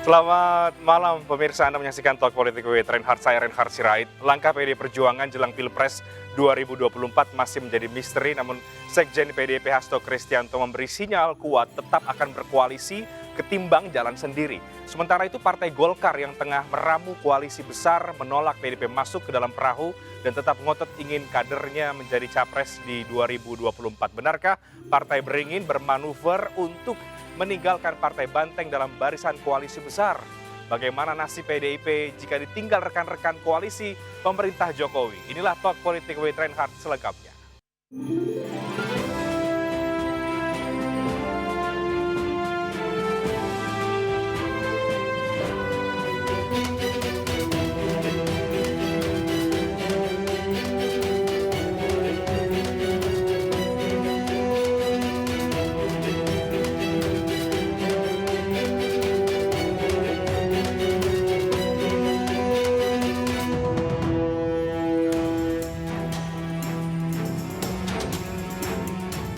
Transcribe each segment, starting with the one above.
Selamat malam pemirsa, Anda menyaksikan Talk Politik with Reinhard, saya Reinhard Sirait. Langkah PDI Perjuangan jelang Pilpres 2024 masih menjadi misteri, namun Sekjen PDIP Hasto Kristianto memberi sinyal kuat tetap akan berkoalisi ketimbang jalan sendiri. Sementara itu Partai Golkar yang tengah meramu koalisi besar menolak PDIP masuk ke dalam perahu dan tetap ngotot ingin kadernya menjadi capres di 2024. Benarkah Partai Beringin bermanuver untuk meninggalkan Partai Banteng dalam barisan koalisi besar? Bagaimana nasib PDIP jika ditinggal rekan-rekan koalisi pemerintah Jokowi? Inilah Talk Politik with Reinhard selengkapnya.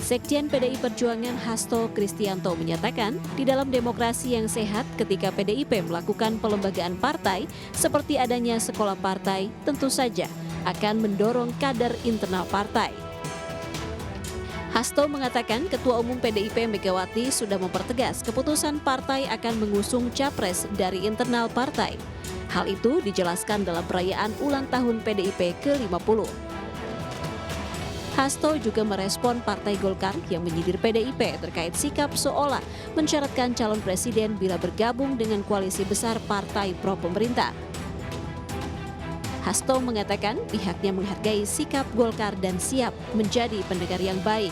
Sekjen PDI Perjuangan Hasto Kristianto menyatakan, di dalam demokrasi yang sehat ketika PDIP melakukan pelembagaan partai seperti adanya sekolah partai, tentu saja akan mendorong kader internal partai. Hasto mengatakan Ketua Umum PDIP Megawati sudah mempertegas keputusan partai akan mengusung capres dari internal partai. Hal itu dijelaskan dalam perayaan ulang tahun PDIP ke-50. Hasto juga merespon Partai Golkar yang menyindir PDIP terkait sikap seolah mensyaratkan calon presiden bila bergabung dengan koalisi besar partai pro pemerintah. Hasto mengatakan pihaknya menghargai sikap Golkar dan siap menjadi pendengar yang baik.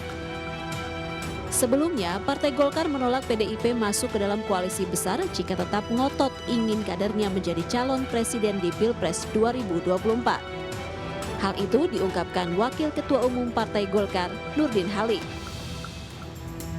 Sebelumnya, Partai Golkar menolak PDIP masuk ke dalam koalisi besar jika tetap ngotot ingin kadernya menjadi calon presiden di Pilpres 2024. Hal itu diungkapkan Wakil Ketua Umum Partai Golkar, Nurdin Halid.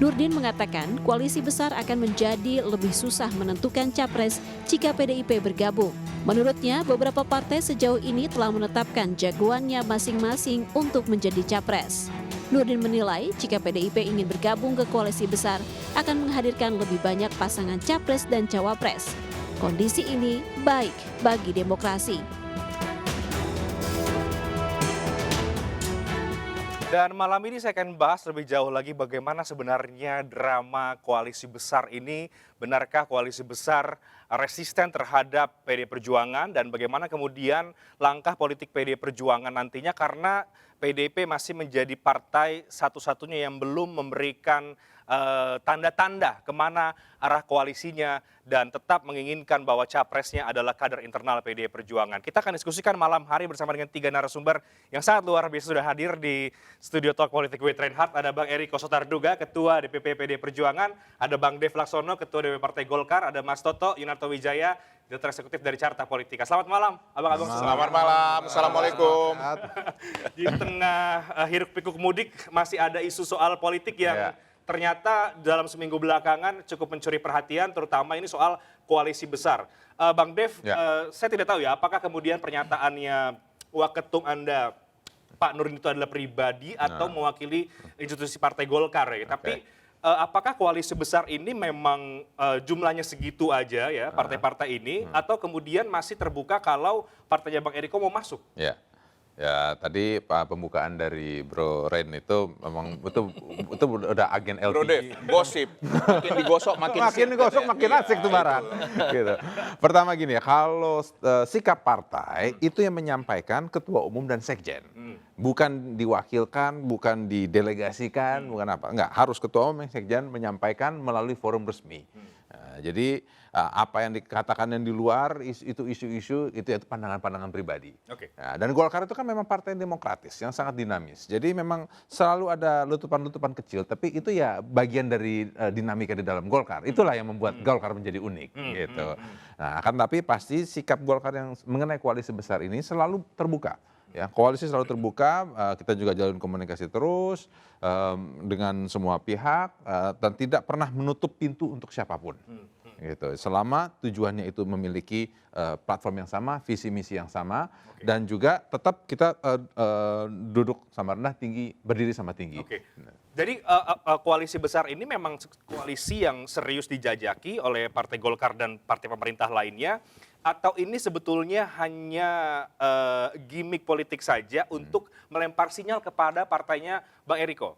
Nurdin mengatakan koalisi besar akan menjadi lebih susah menentukan capres jika PDIP bergabung. Menurutnya, beberapa partai sejauh ini telah menetapkan jagoannya masing-masing untuk menjadi capres. Nurdin menilai jika PDIP ingin bergabung ke koalisi besar akan menghadirkan lebih banyak pasangan capres dan cawapres. Kondisi ini baik bagi demokrasi. Dan malam ini saya akan bahas lebih jauh lagi bagaimana sebenarnya drama koalisi besar ini. Benarkah koalisi besar resisten terhadap PDI Perjuangan dan bagaimana kemudian langkah politik PDI Perjuangan nantinya karena PDIP masih menjadi partai satu-satunya yang belum memberikan tanda-tanda kemana arah koalisinya dan tetap menginginkan bahwa capresnya adalah kader internal PDI Perjuangan. Kita akan diskusikan malam hari bersama dengan 3 narasumber yang sangat luar biasa sudah hadir di studio Talk Politik with Reinhard. Ada Bang Eriko Sotarduga, Ketua DPP PDI Perjuangan. Ada Bang Dev Laksono, Ketua DPP Partai Golkar. Ada Mas Toto Yunarto Wijaya, Direktur Eksekutif dari Carta Politika. Selamat malam, Abang-abang. Selamat malam, Assalamualaikum. Di tengah hiruk pikuk mudik masih ada isu soal politik yang ternyata dalam seminggu belakangan cukup mencuri perhatian, terutama ini soal koalisi besar. Bang Dev, saya tidak tahu ya, apakah kemudian pernyataannya Waketum Anda, Pak Nurdin itu adalah pribadi atau mewakili institusi Partai Golkar ya. Tapi apakah koalisi besar ini memang jumlahnya segitu aja ya, partai-partai ini, atau kemudian masih terbuka kalau partainya Bang Eriko mau masuk? Ya, tadi pembukaan dari Bro Ren itu memang itu udah agen LPG. Bro Dev, gosip. Makin digosok makin asik tuh barang. Gitu. Pertama gini ya, kalau sikap partai itu yang menyampaikan Ketua Umum dan Sekjen. Bukan diwakilkan, bukan didelegasikan, bukan apa. Enggak, harus Ketua Umum dan Sekjen menyampaikan melalui forum resmi. Jadi apa yang dikatakan yang di luar itu isu-isu itu pandangan-pandangan pribadi. Nah, dan Golkar itu kan memang partai demokratis yang sangat dinamis. Jadi memang selalu ada letupan-letupan kecil, tapi itu ya bagian dari dinamika di dalam Golkar. Itulah yang membuat Golkar menjadi unik gitu. Nah, akan tapi pasti sikap Golkar yang mengenai koalisi besar ini selalu terbuka. Ya, koalisi selalu terbuka, kita juga jalin komunikasi terus dengan semua pihak dan tidak pernah menutup pintu untuk siapapun. Gitu. Selama tujuannya itu memiliki platform yang sama, visi misi yang sama, dan juga tetap kita duduk sama rendah, tinggi, berdiri sama tinggi. Jadi koalisi besar ini memang koalisi yang serius dijajaki oleh Partai Golkar dan partai pemerintah lainnya, atau ini sebetulnya hanya gimmick politik saja untuk melempar sinyal kepada partainya Bang Eriko?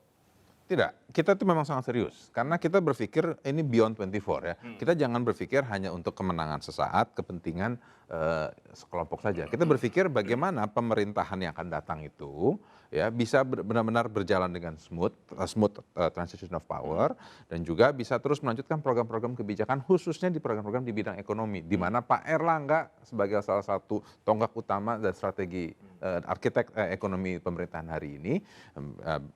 Tidak, kita itu memang sangat serius. Karena kita berpikir ini beyond 24 ya. Kita jangan berpikir hanya untuk kemenangan sesaat, kepentingan sekelompok saja. Kita berpikir bagaimana pemerintahan yang akan datang itu ya bisa benar-benar berjalan dengan smooth transition of power, dan juga bisa terus melanjutkan program-program kebijakan khususnya di program-program di bidang ekonomi, di mana Pak Erlangga sebagai salah satu tonggak utama dan strategi arsitek ekonomi pemerintahan hari ini,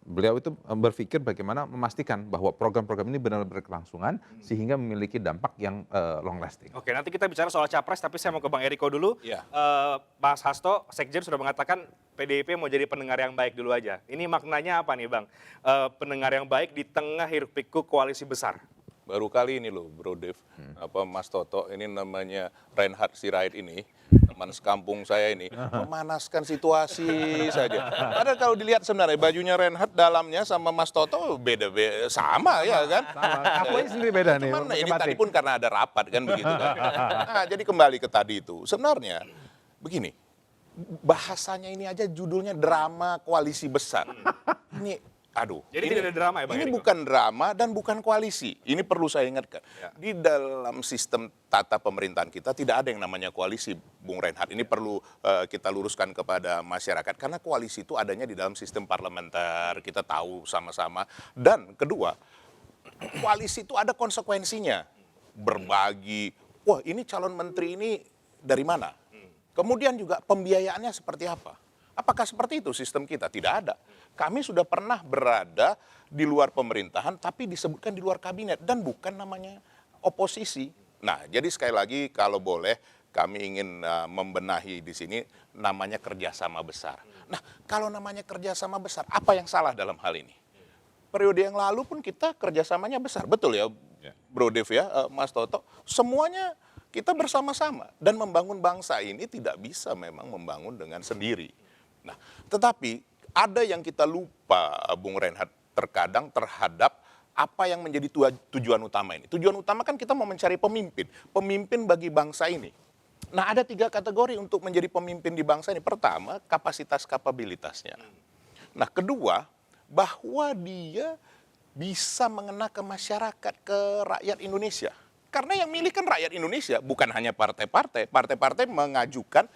beliau itu berpikir bagaimana memastikan bahwa program-program ini benar-benar berkelangsungan sehingga memiliki dampak yang long lasting. Oke, nanti kita bicara soal capres, tapi saya mau ke Bang Eriko dulu. Ya. Mas Hasto, Sekjen sudah mengatakan PDIP mau jadi pendengar yang baik dulu aja. Ini maknanya apa nih Bang? Pendengar yang baik di tengah hiruk-pikuk koalisi besar. Baru kali ini loh Bro Dev, Mas Toto, ini namanya Reinhard Sirait ini, teman sekampung saya ini, memanaskan situasi saja. Padahal kalau dilihat sebenarnya bajunya Reinhard dalamnya sama Mas Toto beda-beda, sama ya kan? Aku ini sendiri beda nih. Cuman ini tadi pun karena ada rapat kan begitu kan. Nah, jadi kembali ke tadi itu, sebenarnya begini, bahasanya ini aja judulnya drama koalisi besar. Ini aduh. Jadi tidak ada drama ya Bang Ini Eriko? bukan drama dan bukan koalisi. Ini perlu saya ingatkan. Ya. Di dalam sistem tata pemerintahan kita tidak ada yang namanya koalisi, Bung Reinhardt. Ini perlu kita luruskan kepada masyarakat. Karena koalisi itu adanya di dalam sistem parlementer. Kita tahu sama-sama. Dan kedua, koalisi itu ada konsekuensinya. Berbagi, wah ini calon menteri ini dari mana? Kemudian juga pembiayaannya seperti apa? Apakah seperti itu sistem kita? Tidak ada. Kami sudah pernah berada di luar pemerintahan, tapi disebutkan di luar kabinet, dan bukan namanya oposisi. Nah, jadi sekali lagi kalau boleh, kami ingin membenahi di sini namanya kerjasama besar. Nah, kalau namanya kerjasama besar, apa yang salah dalam hal ini? Periode yang lalu pun kita kerjasamanya besar, betul ya, Bro Dev ya, Mas Toto. Semuanya kita bersama-sama, dan membangun bangsa ini tidak bisa memang membangun dengan sendiri. Nah, tetapi ada yang kita lupa, Bung Reinhardt, terkadang terhadap apa yang menjadi tujuan utama ini. Tujuan utama kan kita mau mencari pemimpin bagi bangsa ini. Nah, ada 3 kategori untuk menjadi pemimpin di bangsa ini. Pertama, kapasitas kapabilitasnya. Nah, kedua, bahwa dia bisa mengena ke masyarakat, ke rakyat Indonesia. Karena yang milih kan rakyat Indonesia, bukan hanya partai-partai. Partai-partai mengajukan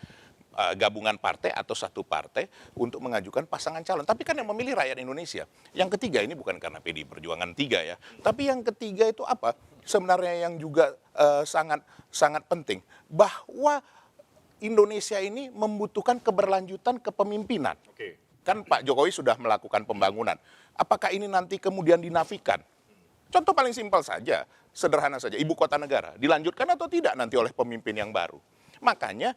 gabungan partai atau satu partai untuk mengajukan pasangan calon. Tapi kan yang memilih rakyat Indonesia. Yang ketiga, ini bukan karena PDI Perjuangan 3 ya. Tapi yang ketiga itu apa? Sebenarnya yang juga sangat penting. Bahwa Indonesia ini membutuhkan keberlanjutan kepemimpinan. Oke. Kan Pak Jokowi sudah melakukan pembangunan. Apakah ini nanti kemudian dinafikan? Contoh paling simpel saja, sederhana saja. Ibu kota negara dilanjutkan atau tidak nanti oleh pemimpin yang baru? Makanya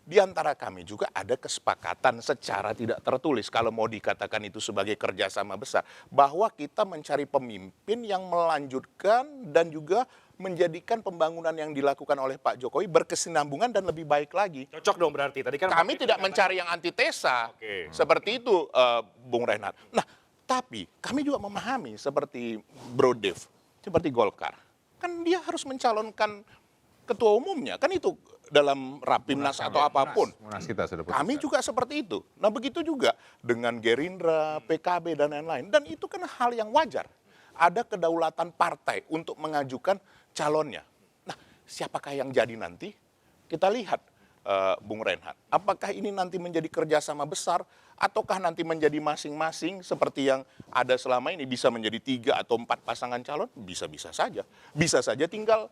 di antara kami juga ada kesepakatan secara tidak tertulis, kalau mau dikatakan itu sebagai kerjasama besar, bahwa kita mencari pemimpin yang melanjutkan dan juga menjadikan pembangunan yang dilakukan oleh Pak Jokowi berkesinambungan dan lebih baik lagi. Cocok dong berarti. Tadi kan Kami tidak mencari yang antitesa, Oke. seperti itu Bung Reinhardt. Nah, tapi kami juga memahami seperti Bro Dev, seperti Golkar. Kan dia harus mencalonkan ketua umumnya, kan itu dalam Rapimnas atau apapun. Munas kita sudah putuskan. Kami juga seperti itu. Nah, begitu juga dengan Gerindra, PKB, dan lain-lain. Dan itu kan hal yang wajar. Ada kedaulatan partai untuk mengajukan calonnya. Nah, siapakah yang jadi nanti? Kita lihat, Bung Reinhardt. Apakah ini nanti menjadi kerjasama besar, ataukah nanti menjadi masing-masing seperti yang ada selama ini, bisa menjadi 3 atau 4 pasangan calon? Bisa-bisa saja. Bisa saja tinggal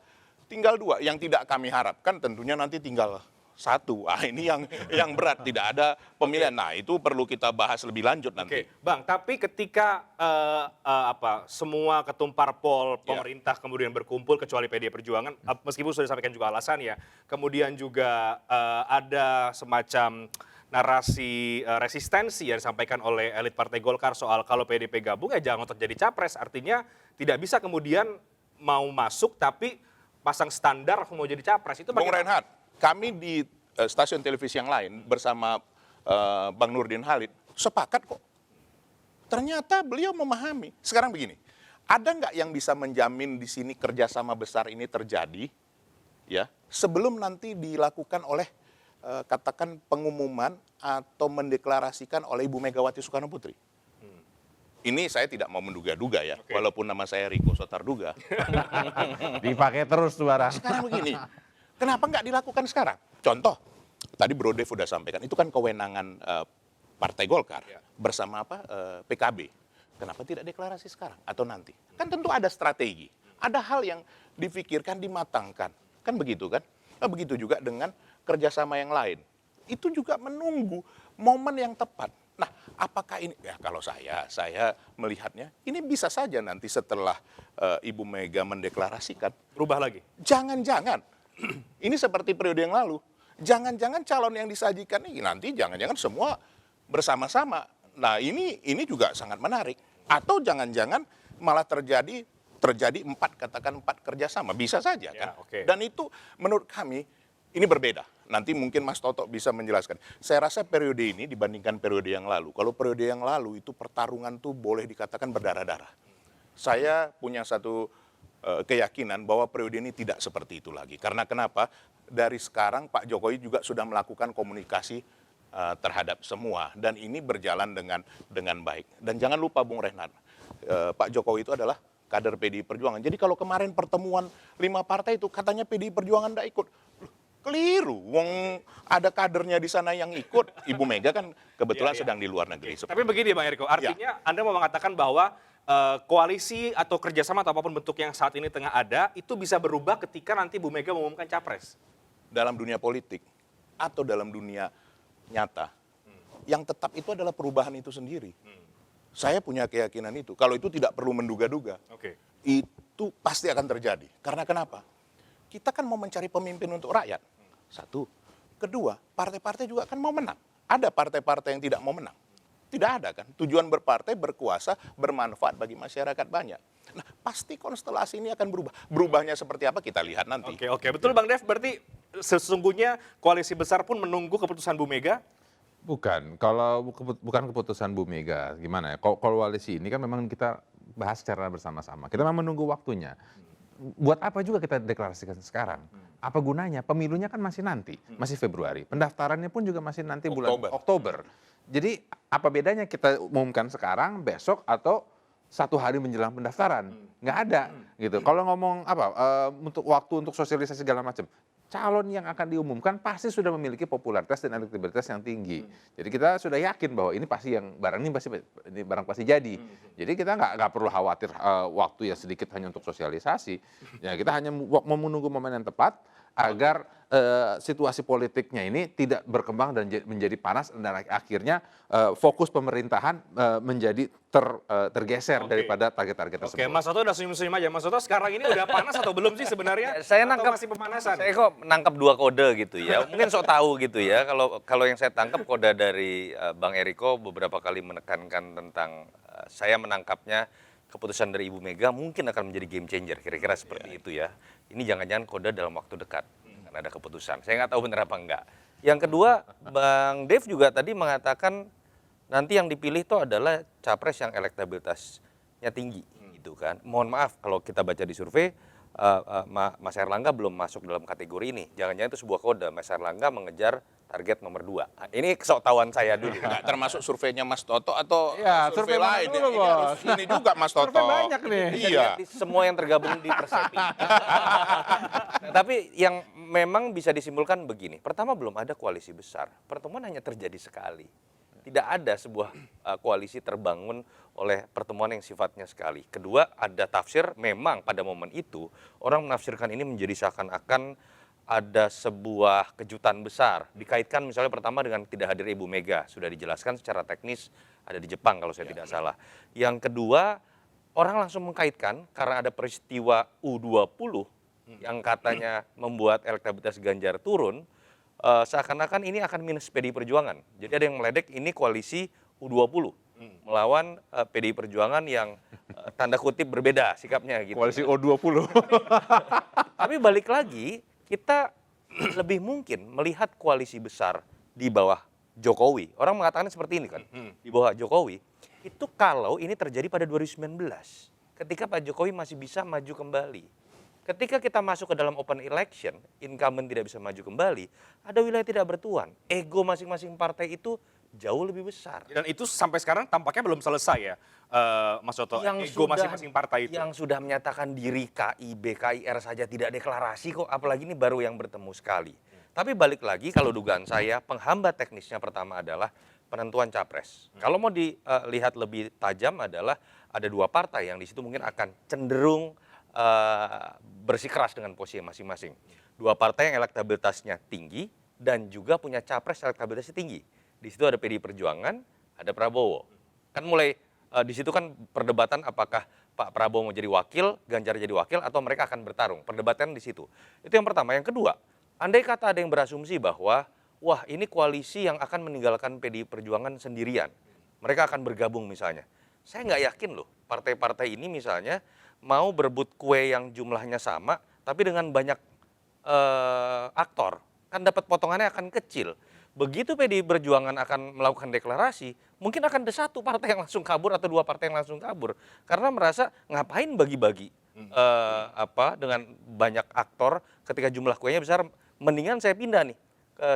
2. Yang tidak kami harapkan tentunya nanti tinggal 1. Ini yang berat, tidak ada pemilihan. Nah, itu perlu kita bahas lebih lanjut nanti. Oke, Bang, tapi ketika semua ketum parpol pemerintah kemudian berkumpul kecuali PD Perjuangan, meskipun sudah disampaikan juga alasan ya, kemudian juga ada semacam narasi resistensi yang disampaikan oleh elit Partai Golkar soal kalau PDIP gabung ya jangan ngotot jadi capres, artinya tidak bisa kemudian mau masuk tapi pasang standar mau jadi capres. Itu Bung bagaimana? Reinhardt, kami di stasiun televisi yang lain bersama Bang Nurdin Halid sepakat kok. Ternyata beliau memahami. Sekarang begini, ada nggak yang bisa menjamin di sini kerjasama besar ini terjadi, ya, sebelum nanti dilakukan oleh katakan pengumuman atau mendeklarasikan oleh Ibu Megawati Soekarno Putri. Ini saya tidak mau menduga-duga ya, walaupun nama saya Riko Sotarduga. Dipakai terus tuh barang. Sekarang begini, kenapa nggak dilakukan sekarang? Contoh, tadi Bro Dev sudah sampaikan, itu kan kewenangan Partai Golkar bersama PKB. Kenapa tidak deklarasi sekarang atau nanti? Kan tentu ada strategi, ada hal yang difikirkan, dimatangkan. Kan begitu kan? Nah, begitu juga dengan kerjasama yang lain. Itu juga menunggu momen yang tepat. Nah, apakah ini, ya kalau saya melihatnya, ini bisa saja nanti setelah Ibu Mega mendeklarasikan. Berubah lagi? Jangan-jangan, ini seperti periode yang lalu, jangan-jangan calon yang disajikan ini nanti jangan-jangan semua bersama-sama. Nah, ini juga sangat menarik. Atau jangan-jangan malah terjadi 4 kerjasama. Bisa saja kan? Dan itu menurut kami, ini berbeda. Nanti mungkin Mas Toto bisa menjelaskan. Saya rasa periode ini dibandingkan periode yang lalu. Kalau periode yang lalu itu pertarungan tuh boleh dikatakan berdarah-darah. Saya punya satu keyakinan bahwa periode ini tidak seperti itu lagi. Karena kenapa? Dari sekarang Pak Jokowi juga sudah melakukan komunikasi terhadap semua. Dan ini berjalan dengan baik. Dan jangan lupa Bung Reinhard, Pak Jokowi itu adalah kader PDI Perjuangan. Jadi kalau kemarin pertemuan 5 partai itu katanya PDI Perjuangan tidak ikut. Keliru, wong ada kadernya di sana yang ikut. Ibu Mega kan kebetulan sedang di luar negeri. Tapi begini Bang Eriko, artinya Anda mau mengatakan bahwa koalisi atau kerjasama atau apapun bentuk yang saat ini tengah ada, itu bisa berubah ketika nanti Bu Mega mengumumkan capres? Dalam dunia politik atau dalam dunia nyata, yang tetap itu adalah perubahan itu sendiri. Saya punya keyakinan itu. Kalau itu tidak perlu menduga-duga, itu pasti akan terjadi. Karena kenapa? Kita kan mau mencari pemimpin untuk rakyat. Satu. Kedua, partai-partai juga kan mau menang. Ada partai-partai yang tidak mau menang. Tidak ada kan. Tujuan berpartai, berkuasa, bermanfaat bagi masyarakat banyak. Nah, pasti konstelasi ini akan berubah. Berubahnya seperti apa kita lihat nanti. Oke. Betul Bang Dev, berarti sesungguhnya koalisi besar pun menunggu keputusan Bu Mega? Bukan, kalau bukan keputusan Bu Mega, gimana ya? Koalisi ini kan memang kita bahas secara bersama-sama. Kita memang menunggu waktunya. Buat apa juga kita deklarasikan sekarang? Apa gunanya? Pemilunya kan masih nanti, masih Februari. Pendaftarannya pun juga masih nanti bulan Oktober. Jadi apa bedanya kita umumkan sekarang, besok, atau 1 hari menjelang pendaftaran? Nggak ada gitu. Kalau ngomong untuk waktu untuk sosialisasi segala macam, calon yang akan diumumkan pasti sudah memiliki popularitas dan elektabilitas yang tinggi. Jadi kita sudah yakin bahwa ini pasti barang pasti jadi. Jadi kita nggak perlu khawatir waktu yang sedikit hanya untuk sosialisasi. Ya kita hanya mau menunggu momen yang tepat agar situasi politiknya ini tidak berkembang dan menjadi panas dan akhirnya fokus pemerintahan menjadi tergeser daripada target-target tersebut. Oke, Mas Toto udah senyum-senyum aja. Mas Toto sekarang ini udah panas atau belum sih sebenarnya? Saya atau nangkap masih pemanasan? Saya kok nangkap 2 kode gitu ya. Mungkin sok tahu gitu ya. Kalau yang saya tangkap kode dari Bang Eriko beberapa kali menekankan tentang saya menangkapnya keputusan dari Ibu Mega mungkin akan menjadi game changer, kira-kira seperti itu ya. Ini jangan-jangan kode dalam waktu dekat karena ada keputusan. Saya nggak tahu benar apa enggak. Yang kedua, Bang Dev juga tadi mengatakan nanti yang dipilih itu adalah capres yang elektabilitasnya tinggi, gitu kan. Mohon maaf kalau kita baca di survei, Mas Erlangga belum masuk dalam kategori ini. Jangan-jangan itu sebuah kode, Mas Erlangga mengejar target nomor 2. Nah, ini kesoktahuan saya dulu. Nggak termasuk surveinya Mas Toto atau Ya, survei survei lain. dulu, Bos. Ini juga Mas Toto. Survei banyak nih. Iya. Di semua yang tergabung di Persepi. Tapi yang memang bisa disimpulkan begini. Pertama, belum ada koalisi besar. Pertemuan hanya terjadi sekali. Tidak ada sebuah koalisi terbangun oleh pertemuan yang sifatnya sekali. Kedua, ada tafsir memang pada momen itu orang menafsirkan ini menjadi seakan-akan ada sebuah kejutan besar. Dikaitkan misalnya pertama dengan tidak hadir Ibu Mega. Sudah dijelaskan secara teknis ada di Jepang kalau saya tidak salah. Yang kedua, orang langsung mengkaitkan karena ada peristiwa U20 yang katanya membuat elektabilitas Ganjar turun, seakan-akan ini akan minus PDI Perjuangan. Jadi ada yang meledek ini koalisi U20 melawan PDI Perjuangan yang tanda kutip berbeda sikapnya gitu. Koalisi O20. Tapi balik lagi, kita lebih mungkin melihat koalisi besar di bawah Jokowi. Orang mengatakan seperti ini kan, di bawah Jokowi. Itu kalau ini terjadi pada 2019, ketika Pak Jokowi masih bisa maju kembali. Ketika kita masuk ke dalam open election, incumbent tidak bisa maju kembali, ada wilayah tidak bertuan. Ego masing-masing partai itu jauh lebih besar. Dan itu sampai sekarang tampaknya belum selesai ya, Mas Toto. Ego masing-masing partai itu. Yang sudah menyatakan diri KIB, KIR saja tidak deklarasi kok, apalagi ini baru yang bertemu sekali. Tapi balik lagi, kalau dugaan saya, penghambat teknisnya pertama adalah penentuan capres. Kalau mau dilihat lebih tajam adalah ada dua partai yang di situ mungkin akan cenderung bersikeras dengan posisi masing-masing. Dua partai yang elektabilitasnya tinggi dan juga punya capres elektabilitasnya tinggi. Di situ ada PDI Perjuangan, ada Prabowo. Kan mulai di situ kan perdebatan apakah Pak Prabowo mau jadi wakil, Ganjar jadi wakil, atau mereka akan bertarung. Perdebatan di situ. Itu yang pertama. Yang kedua, andai kata ada yang berasumsi bahwa wah ini koalisi yang akan meninggalkan PDI Perjuangan sendirian. Mereka akan bergabung misalnya. Saya nggak yakin loh partai-partai ini misalnya mau berebut kue yang jumlahnya sama, tapi dengan banyak aktor. Kan dapat potongannya akan kecil. Begitu PDI Perjuangan akan melakukan deklarasi, mungkin akan ada satu partai yang langsung kabur atau dua partai yang langsung kabur. Karena merasa ngapain bagi-bagi dengan banyak aktor ketika jumlah kuenya besar, mendingan saya pindah nih.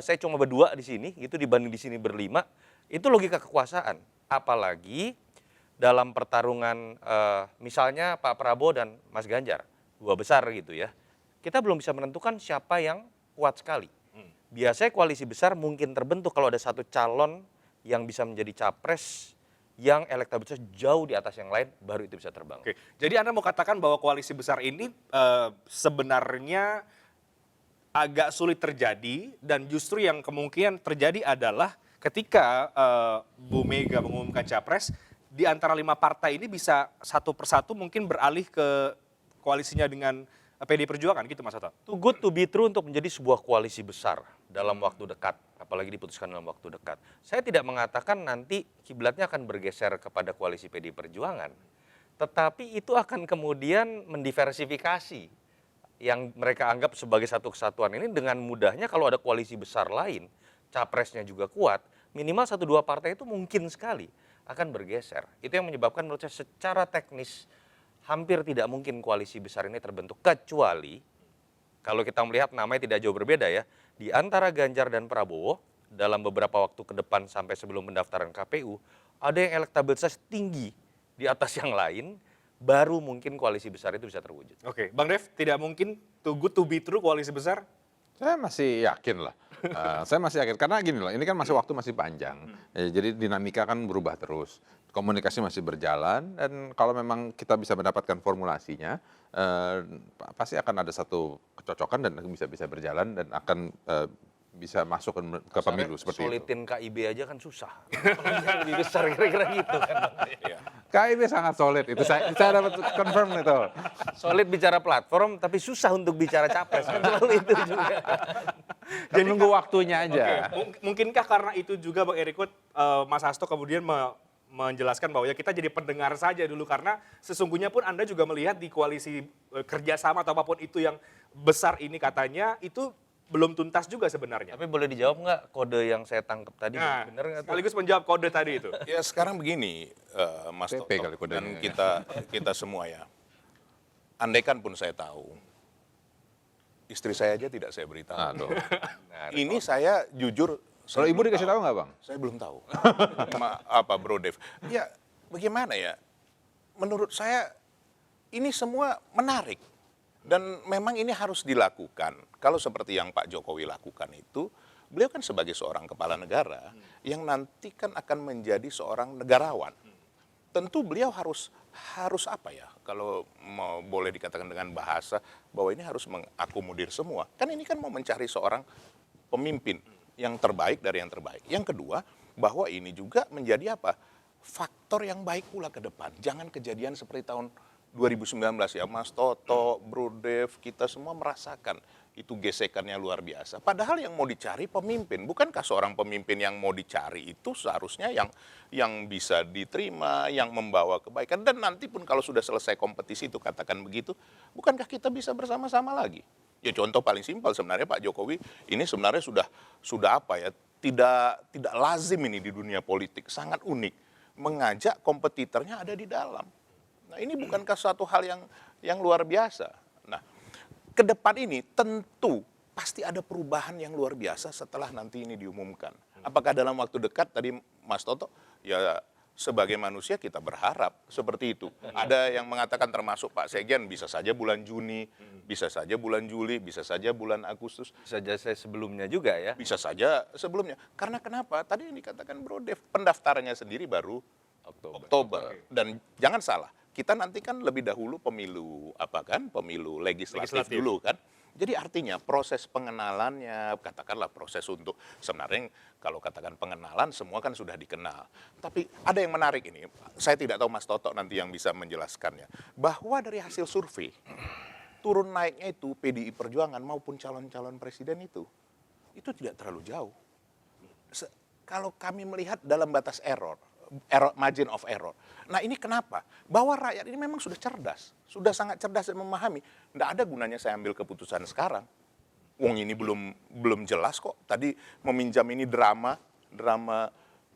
Saya cuma berdua di sini, gitu dibanding di sini berlima. Itu logika kekuasaan. Apalagi dalam pertarungan misalnya Pak Prabowo dan Mas Ganjar, dua besar gitu ya. Kita belum bisa menentukan siapa yang kuat sekali. Biasanya koalisi besar mungkin terbentuk kalau ada satu calon yang bisa menjadi capres yang elektabilitasnya jauh di atas yang lain, baru itu bisa terbangun. Oke, jadi Anda mau katakan bahwa koalisi besar ini sebenarnya agak sulit terjadi dan justru yang kemungkinan terjadi adalah ketika Bu Mega mengumumkan capres, di antara 5 partai ini bisa satu persatu mungkin beralih ke koalisinya dengan PDI Perjuangan gitu Mas Toto? Too good to be true untuk menjadi sebuah koalisi besar dalam waktu dekat, apalagi diputuskan dalam waktu dekat. Saya tidak mengatakan nanti kiblatnya akan bergeser kepada koalisi PDI Perjuangan, tetapi itu akan kemudian mendiversifikasi yang mereka anggap sebagai satu kesatuan ini dengan mudahnya kalau ada koalisi besar lain, capresnya juga kuat, minimal 1-2 partai itu mungkin sekali akan bergeser. Itu yang menyebabkan menurut saya secara teknis hampir tidak mungkin koalisi besar ini terbentuk, kecuali kalau kita melihat namanya tidak jauh berbeda ya, di antara Ganjar dan Prabowo dalam beberapa waktu ke depan sampai sebelum pendaftaran KPU, ada yang elektabilitas tinggi di atas yang lain, baru mungkin koalisi besar itu bisa terwujud. Oke, Bang Dev, tidak mungkin too good to be true koalisi besar? Saya masih yakin lah. Saya masih yakin karena gini loh, ini kan masih waktu masih panjang. Jadi dinamika kan berubah terus. Komunikasi masih berjalan dan kalau memang kita bisa mendapatkan formulasinya, pasti akan ada satu kecocokan dan bisa berjalan dan akan bisa masuk ke pemilu seperti itu. Solitin KIB aja kan susah. Yang lebih besar kira-kira gitu kan. KIB sangat solid, itu saya dapat confirm itu. Solid bicara platform, tapi susah untuk bicara capres. Kan selalu itu juga. Dan nunggu waktunya aja. Oke, mungkinkah karena itu juga Bang Erikut, Mas Hasto kemudian menjelaskan bahwa ya kita jadi pendengar saja dulu karena sesungguhnya pun Anda juga melihat di koalisi kerjasama atau apapun itu yang besar ini katanya itu belum tuntas juga sebenarnya. Tapi boleh dijawab nggak kode yang saya tangkap tadi? Nah, Bener nggak tuh? sekaligus menjawab kode tadi itu. Ya sekarang begini, Mas PP Toto kali kodenya. dan kita semua ya. Andaikan pun saya tahu, istri saya aja tidak saya beritahu. Aduh. Ini saya jujur. Kalau saya ibu belum dikasih tahu nggak Bang? Saya belum tahu. Bro Dev? Ya bagaimana ya? Menurut saya ini semua menarik. Dan memang ini harus dilakukan. Kalau seperti yang Pak Jokowi lakukan itu, beliau kan sebagai seorang kepala negara yang nanti kan akan menjadi seorang negarawan. Tentu beliau harus apa ya, kalau mau boleh dikatakan dengan bahasa, bahwa ini harus mengakomodir semua. Kan ini kan mau mencari seorang pemimpin yang terbaik dari yang terbaik. Yang kedua, bahwa ini juga menjadi apa? Faktor yang baik pula ke depan. Jangan kejadian seperti tahun 2019 ya, Mas Toto, Bro Dev, kita semua merasakan itu gesekannya luar biasa. Padahal yang mau dicari pemimpin, bukankah seorang pemimpin yang mau dicari itu seharusnya yang bisa diterima, yang membawa kebaikan. Dan nanti pun kalau sudah selesai kompetisi itu katakan begitu, bukankah kita bisa bersama-sama lagi? Ya contoh paling simpel sebenarnya Pak Jokowi ini sebenarnya sudah apa ya, tidak lazim ini di dunia politik, sangat unik. mengajak kompetitornya ada di dalam. Nah, ini bukankah suatu hal yang luar biasa? Nah, ke depan ini tentu pasti ada perubahan yang luar biasa setelah nanti ini diumumkan. Apakah dalam waktu dekat, tadi Mas Toto, ya sebagai manusia kita berharap seperti itu. Ada yang mengatakan termasuk Pak Sekjen bisa saja bulan Juni, bisa saja bulan Juli, bisa saja bulan Agustus. Bisa saja sebelumnya juga ya. Bisa saja sebelumnya. Karena kenapa? Tadi yang dikatakan Bro Dev, pendaftarannya sendiri baru Oktober. Dan jangan salah, kita nanti kan lebih dahulu pemilu pemilu legislatif dulu kan. Jadi artinya proses pengenalannya, katakanlah proses untuk sebenarnya kalau katakan pengenalan semua kan sudah dikenal. Tapi ada yang menarik ini, saya tidak tahu Mas Toto nanti yang bisa menjelaskannya. Bahwa dari hasil survei, turun naiknya itu PDI Perjuangan maupun calon-calon presiden itu tidak terlalu jauh. Kalau kami melihat dalam batas error, margin of error. Nah ini kenapa? Bahwa rakyat ini memang sudah cerdas, sudah sangat cerdas dan memahami. Tidak ada gunanya saya ambil keputusan sekarang. Wong ini belum jelas kok. Tadi meminjam ini drama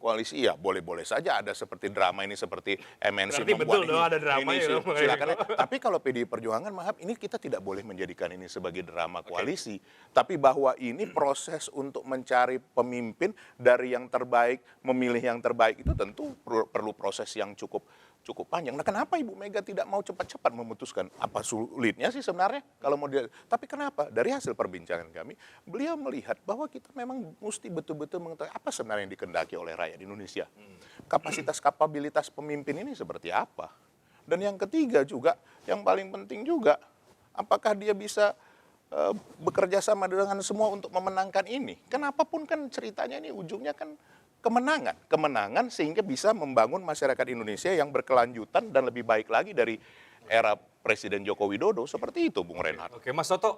koalisi, ya boleh-boleh saja ada seperti drama ini seperti MNC Berarti membuat betul ini. dong ada drama ini, ya. Silakan. Tapi kalau PDI Perjuangan, maaf, ini kita tidak boleh menjadikan ini sebagai drama koalisi. Tapi bahwa ini proses untuk mencari pemimpin dari yang terbaik, memilih yang terbaik itu tentu perlu proses yang cukup panjang. Nah, kenapa Ibu Mega tidak mau cepat-cepat memutuskan? Apa sulitnya sih sebenarnya kalau mau dia? Tapi kenapa? Dari hasil perbincangan kami, beliau melihat bahwa kita memang mesti betul-betul mengetahui apa sebenarnya yang dikehendaki oleh rakyat Indonesia. Kapasitas kapabilitas pemimpin ini seperti apa? Dan yang ketiga juga, yang paling penting juga, apakah dia bisa bekerja sama dengan semua untuk memenangkan ini? Kenapapun kan ceritanya ini ujungnya kan kemenangan sehingga bisa membangun masyarakat Indonesia yang berkelanjutan dan lebih baik lagi dari era Presiden Joko Widodo, seperti itu Bung Reinhardt. Oke, Mas Toto,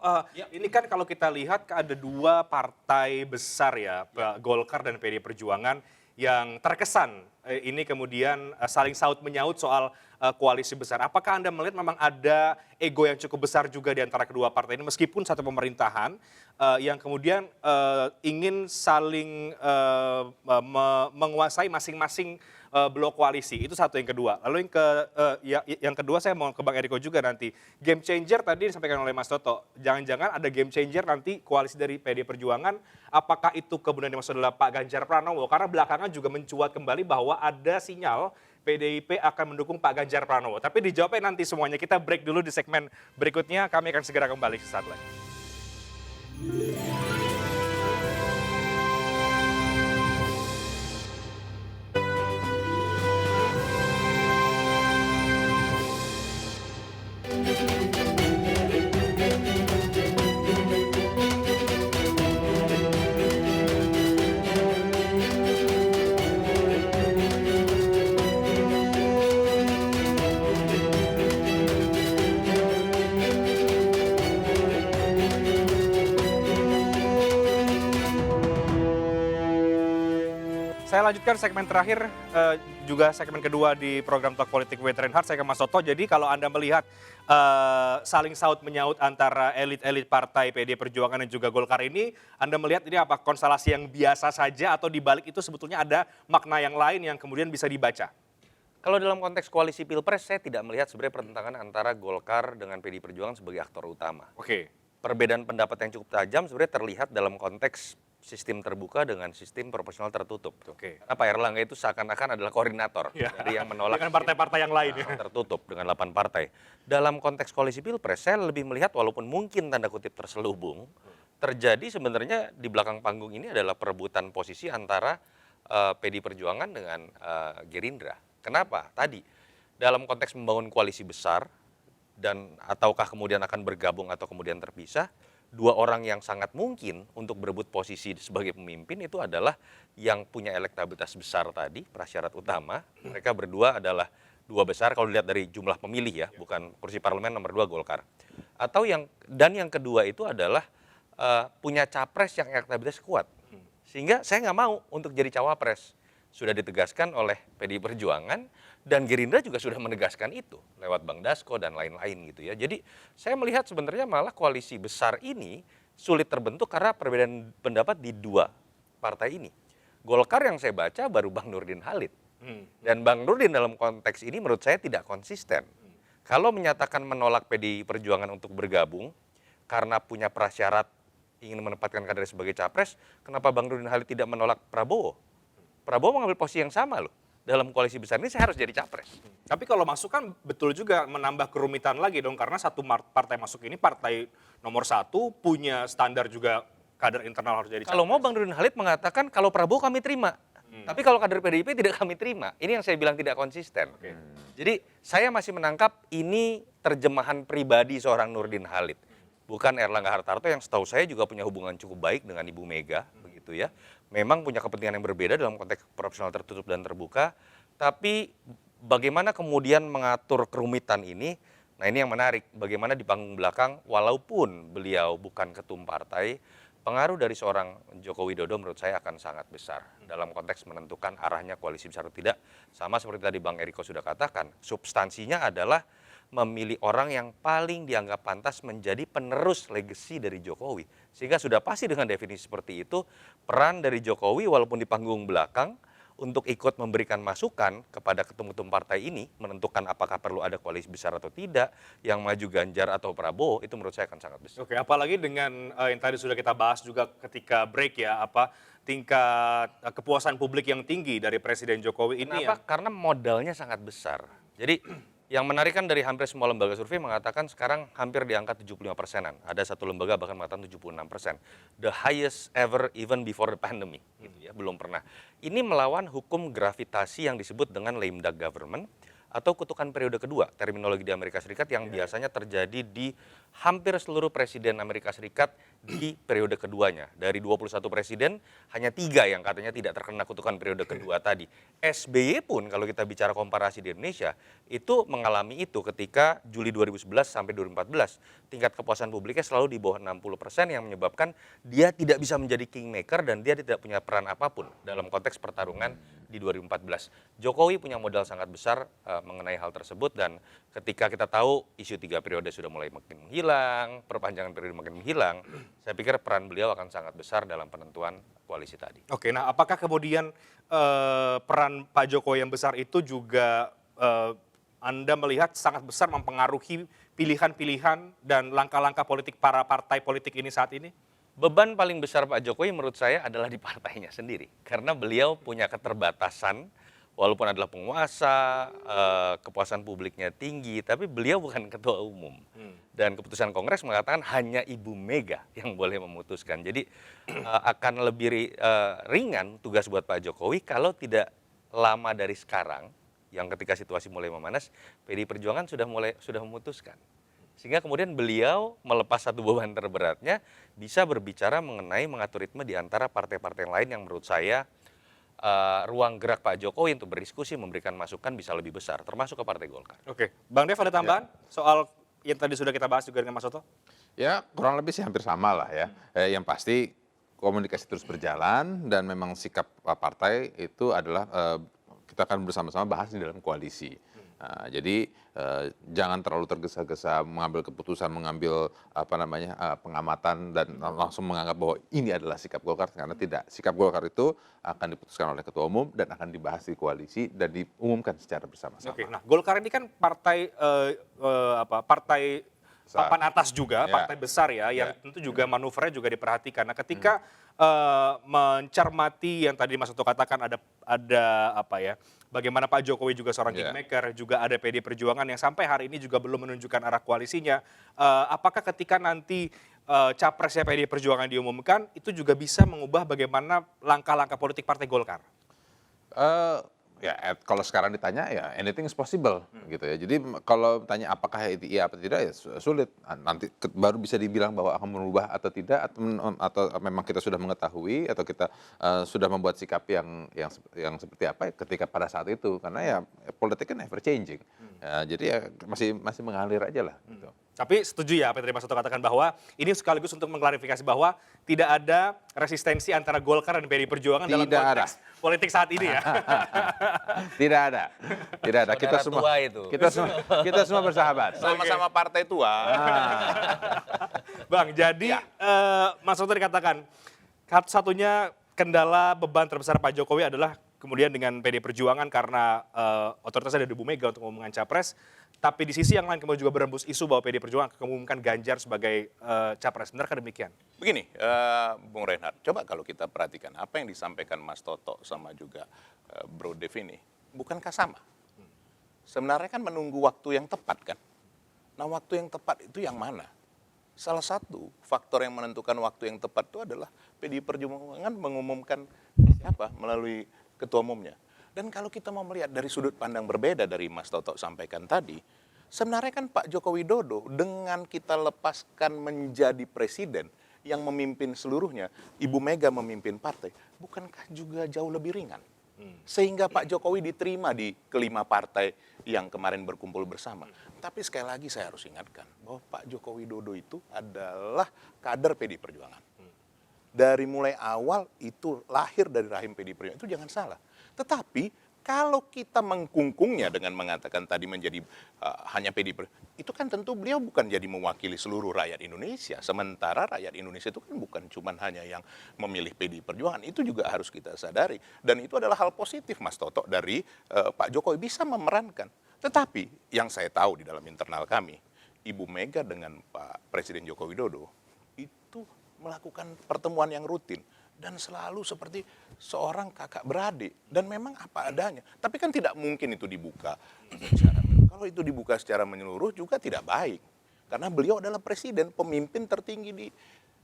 ini kan kalau kita lihat ada dua partai besar ya, Golkar dan PD Perjuangan yang terkesan ini kemudian saling saut menyaut soal koalisi besar. Apakah Anda melihat memang ada ego yang cukup besar juga di antara kedua partai ini meskipun satu pemerintahan yang kemudian ingin saling menguasai masing-masing blok koalisi? Itu satu. Yang kedua. Lalu yang kedua saya mau ke Bang Eriko juga nanti. Game changer tadi disampaikan oleh Mas Toto. Jangan-jangan ada game changer nanti koalisi dari PD Perjuangan. Apakah itu kemudian dimaksud adalah Pak Ganjar Pranowo? Karena belakangan juga mencuat kembali bahwa ada sinyal PDIP akan mendukung Pak Ganjar Pranowo. Tapi dijawabnya nanti semuanya. Kita break dulu di segmen berikutnya. Kami akan segera kembali sesaat lagi. Saya lanjutkan segmen terakhir, juga segmen kedua di program Talk Politik with Reinhardt. Saya ke Mas Toto. Jadi kalau Anda melihat saling saut menyaut antara elit-elit partai PD Perjuangan dan juga Golkar ini, Anda melihat ini apa konstelasi yang biasa saja atau di balik itu sebetulnya ada makna yang lain yang kemudian bisa dibaca? Kalau dalam konteks koalisi Pilpres, saya tidak melihat sebenarnya pertentangan antara Golkar dengan PD Perjuangan sebagai aktor utama. Oke. Perbedaan pendapat yang cukup tajam sebenarnya terlihat dalam konteks sistem terbuka dengan sistem proporsional tertutup. Oke. Karena Pak Erlangga itu seakan-akan adalah koordinator dari yang menolak Dengan partai-partai yang lain ya. tertutup dengan 8 partai. Dalam konteks koalisi Pilpres, saya lebih melihat walaupun mungkin tanda kutip terselubung, terjadi sebenarnya di belakang panggung ini adalah perebutan posisi antara PD Perjuangan dengan Gerindra. Kenapa? Tadi, dalam konteks membangun koalisi besar, dan ataukah kemudian akan bergabung atau kemudian terpisah, dua orang yang sangat mungkin untuk berebut posisi sebagai pemimpin itu adalah yang punya elektabilitas besar tadi, prasyarat utama. Mereka berdua adalah dua besar kalau dilihat dari jumlah pemilih ya, bukan kursi parlemen nomor 2 Golkar. Atau yang kedua itu adalah punya capres yang elektabilitas kuat. Sehingga saya nggak mau untuk jadi cawapres. Sudah ditegaskan oleh PDI Perjuangan dan Gerindra juga sudah menegaskan itu lewat Bang Dasko dan lain-lain gitu ya. Jadi saya melihat sebenarnya malah koalisi besar ini sulit terbentuk karena perbedaan pendapat di dua partai ini. Golkar yang saya baca baru Bang Nurdin Halid Dan Bang Nurdin dalam konteks ini menurut saya tidak konsisten. Kalau menyatakan menolak PDI Perjuangan untuk bergabung karena punya prasyarat ingin menempatkan kader sebagai capres, kenapa Bang Nurdin Halid tidak menolak Prabowo? Prabowo mengambil posisi yang sama loh. Dalam koalisi besar ini saya harus jadi capres. Tapi kalau masuk kan betul juga menambah kerumitan lagi dong, karena satu partai masuk ini partai nomor 1 punya standar juga kader internal harus jadi Kalau capres. mau Bang Nurdin Halid mengatakan kalau Prabowo kami terima. Tapi kalau kader PDIP tidak kami terima. Ini yang saya bilang tidak konsisten. Jadi saya masih menangkap ini terjemahan pribadi seorang Nurdin Halid. Bukan Erlangga Hartarto yang setahu saya juga punya hubungan cukup baik dengan Ibu Mega, begitu ya. Memang punya kepentingan yang berbeda dalam konteks profesional tertutup dan terbuka, tapi bagaimana kemudian mengatur kerumitan ini, nah ini yang menarik, bagaimana di panggung belakang, walaupun beliau bukan ketum partai, pengaruh dari seorang Joko Widodo menurut saya akan sangat besar dalam konteks menentukan arahnya koalisi besar atau tidak. Sama seperti tadi Bang Eriko sudah katakan, substansinya adalah memilih orang yang paling dianggap pantas menjadi penerus legasi dari Jokowi. Sehingga sudah pasti dengan definisi seperti itu, peran dari Jokowi walaupun di panggung belakang untuk ikut memberikan masukan kepada ketum-ketum partai ini, menentukan apakah perlu ada koalisi besar atau tidak, yang maju Ganjar atau Prabowo, itu menurut saya akan sangat besar. Oke, apalagi dengan yang tadi sudah kita bahas juga ketika break ya, tingkat kepuasan publik yang tinggi dari Presiden Jokowi ini. Kenapa? Karena modalnya sangat besar. Jadi yang menarik kan dari hampir semua lembaga survei mengatakan sekarang hampir di angka 75%-an. Ada satu lembaga bahkan mengatakan 76%. The highest ever even before the pandemic. Gitu ya, belum pernah. Ini melawan hukum gravitasi yang disebut dengan lame duck government atau kutukan periode kedua, terminologi di Amerika Serikat yang biasanya terjadi di hampir seluruh presiden Amerika Serikat di periode keduanya. Dari 21 presiden, hanya 3 yang katanya tidak terkena kutukan periode kedua tadi. SBY pun kalau kita bicara komparasi di Indonesia, itu mengalami itu ketika Juli 2011 sampai 2014. Tingkat kepuasan publiknya selalu di bawah 60% yang menyebabkan dia tidak bisa menjadi kingmaker dan dia tidak punya peran apapun dalam konteks pertarungan di 2014. Jokowi punya modal sangat besar mengenai hal tersebut dan ketika kita tahu isu 3 periode sudah mulai makin menghilang, perpanjangan periode makin menghilang, saya pikir peran beliau akan sangat besar dalam penentuan koalisi tadi. Oke, nah apakah kemudian peran Pak Jokowi yang besar itu juga Anda melihat sangat besar mempengaruhi pilihan-pilihan dan langkah-langkah politik para partai politik ini saat ini? Beban paling besar Pak Jokowi menurut saya adalah di partainya sendiri. Karena beliau punya keterbatasan, walaupun adalah penguasa, kepuasan publiknya tinggi, tapi beliau bukan ketua umum. Dan keputusan Kongres mengatakan hanya Ibu Mega yang boleh memutuskan. Jadi akan lebih ringan tugas buat Pak Jokowi kalau tidak lama dari sekarang, yang ketika situasi mulai memanas, PDI Perjuangan sudah memutuskan. Sehingga kemudian beliau melepas satu beban terberatnya, bisa berbicara mengenai mengatur ritme di antara partai-partai lain yang menurut saya ruang gerak Pak Jokowi untuk berdiskusi, memberikan masukan bisa lebih besar, termasuk ke Partai Golkar. Oke, Bang Dev ada tambahan soal yang tadi sudah kita bahas juga dengan Mas Soto? Ya kurang lebih sih hampir sama lah ya. Yang pasti komunikasi terus berjalan dan memang sikap partai itu adalah kita akan bersama-sama bahas di dalam koalisi. Jadi jangan terlalu tergesa-gesa mengambil keputusan, mengambil pengamatan dan langsung menganggap bahwa ini adalah sikap Golkar, karena tidak. Sikap Golkar itu akan diputuskan oleh ketua umum dan akan dibahas di koalisi dan diumumkan secara bersama-sama. Oke, nah Golkar ini kan partai partai papan atas juga, partai besar ya, yang tentu juga manuvernya juga diperhatikan. Nah, ketika mencermati yang tadi Mas Soto katakan ada bagaimana Pak Jokowi juga seorang kingmaker, juga ada PD Perjuangan yang sampai hari ini juga belum menunjukkan arah koalisinya. Apakah ketika nanti capresnya PD Perjuangan diumumkan, itu juga bisa mengubah bagaimana langkah-langkah politik Partai Golkar? Kalau sekarang ditanya ya anything is possible gitu ya. Jadi kalau tanya apakah itu iya atau tidak ya sulit. Nanti baru bisa dibilang bahwa akan merubah atau tidak atau memang kita sudah mengetahui atau kita sudah membuat sikap yang seperti apa ketika pada saat itu, karena ya politik kan ever changing. Jadi ya masih mengalir aja lah gitu. Tapi setuju ya apa yang tadi Mas Soto katakan bahwa ini sekaligus untuk mengklarifikasi bahwa tidak ada resistensi antara Golkar dan PD Perjuangan dalam konteks politik saat ini ya. Tidak ada. Kita semua bersahabat. Sama-sama partai tua. Bang, jadi Mas Soto dikatakan satu-satunya kendala beban terbesar Pak Jokowi adalah kemudian dengan PD Perjuangan karena otoritasnya ada di Bu Mega untuk mengumumkan capres, tapi di sisi yang lain kemudian juga berembus isu bahwa PD Perjuangan akan mengumumkan Ganjar sebagai capres. Benarkah demikian? Begini, Bung Reinhardt, coba kalau kita perhatikan apa yang disampaikan Mas Toto sama juga Bro Dev ini, bukankah sama? Sebenarnya kan menunggu waktu yang tepat kan. Nah, waktu yang tepat itu yang mana? Salah satu faktor yang menentukan waktu yang tepat itu adalah PDI Perjuangan mengumumkan siapa melalui ketua umumnya. Dan kalau kita mau melihat dari sudut pandang berbeda dari Mas Toto sampaikan tadi, sebenarnya kan Pak Joko Widodo dengan kita lepaskan menjadi presiden yang memimpin seluruhnya, Ibu Mega memimpin partai, bukankah juga jauh lebih ringan? Sehingga Pak Jokowi diterima di kelima partai yang kemarin berkumpul bersama. Tapi sekali lagi saya harus ingatkan bahwa Pak Joko Widodo itu adalah kader PDI Perjuangan. Dari mulai awal itu lahir dari rahim PDI Perjuangan, itu jangan salah. Tetapi kalau kita mengkungkungnya dengan mengatakan tadi menjadi hanya PDI Perjuangan, itu kan tentu beliau bukan jadi mewakili seluruh rakyat Indonesia. Sementara rakyat Indonesia itu kan bukan cuma hanya yang memilih PDI Perjuangan, itu juga harus kita sadari. Dan itu adalah hal positif Mas Toto dari Pak Jokowi bisa memerankan. Tetapi yang saya tahu di dalam internal kami, Ibu Mega dengan Pak Presiden Joko Widodo itu melakukan pertemuan yang rutin dan selalu seperti seorang kakak beradik dan memang apa adanya. Tapi kan tidak mungkin itu dibuka secara menyeluruh. Kalau itu dibuka secara menyeluruh juga tidak baik. Karena beliau adalah presiden, pemimpin tertinggi di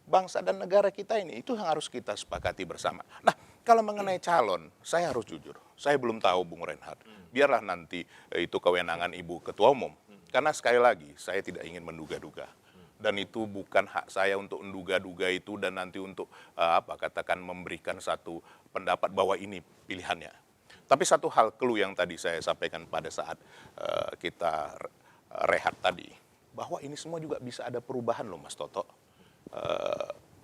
bangsa dan negara kita ini. Itu yang harus kita sepakati bersama. Nah, kalau mengenai calon, saya harus jujur. Saya belum tahu Bung Reinhardt. Biarlah nanti itu kewenangan Ibu Ketua Umum. Karena sekali lagi, saya tidak ingin menduga-duga. Dan itu bukan hak saya untuk menduga-duga itu dan nanti untuk katakan memberikan satu pendapat bahwa ini pilihannya. Tapi satu hal clue yang tadi saya sampaikan pada saat kita rehat tadi, bahwa ini semua juga bisa ada perubahan loh Mas Toto,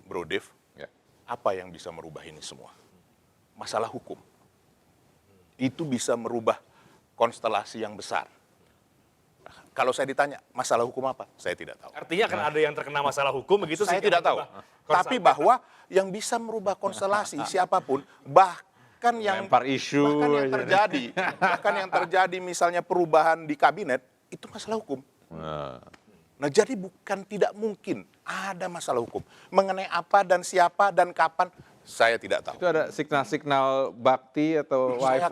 Bro Dev. Ya. Apa yang bisa merubah ini semua? Masalah hukum. Itu bisa merubah konstelasi yang besar. Kalau saya ditanya, masalah hukum apa? Saya tidak tahu. Artinya akan ada yang terkena masalah hukum begitu? Saya tidak tahu. Tapi bahwa yang bisa merubah konstelasi siapapun, bahkan yang Lempar isu bahkan yang terjadi misalnya perubahan di kabinet, itu masalah hukum. Nah, jadi bukan tidak mungkin ada masalah hukum. Mengenai apa dan siapa dan kapan, saya tidak tahu. Itu ada signal-signal bakti atau wifi?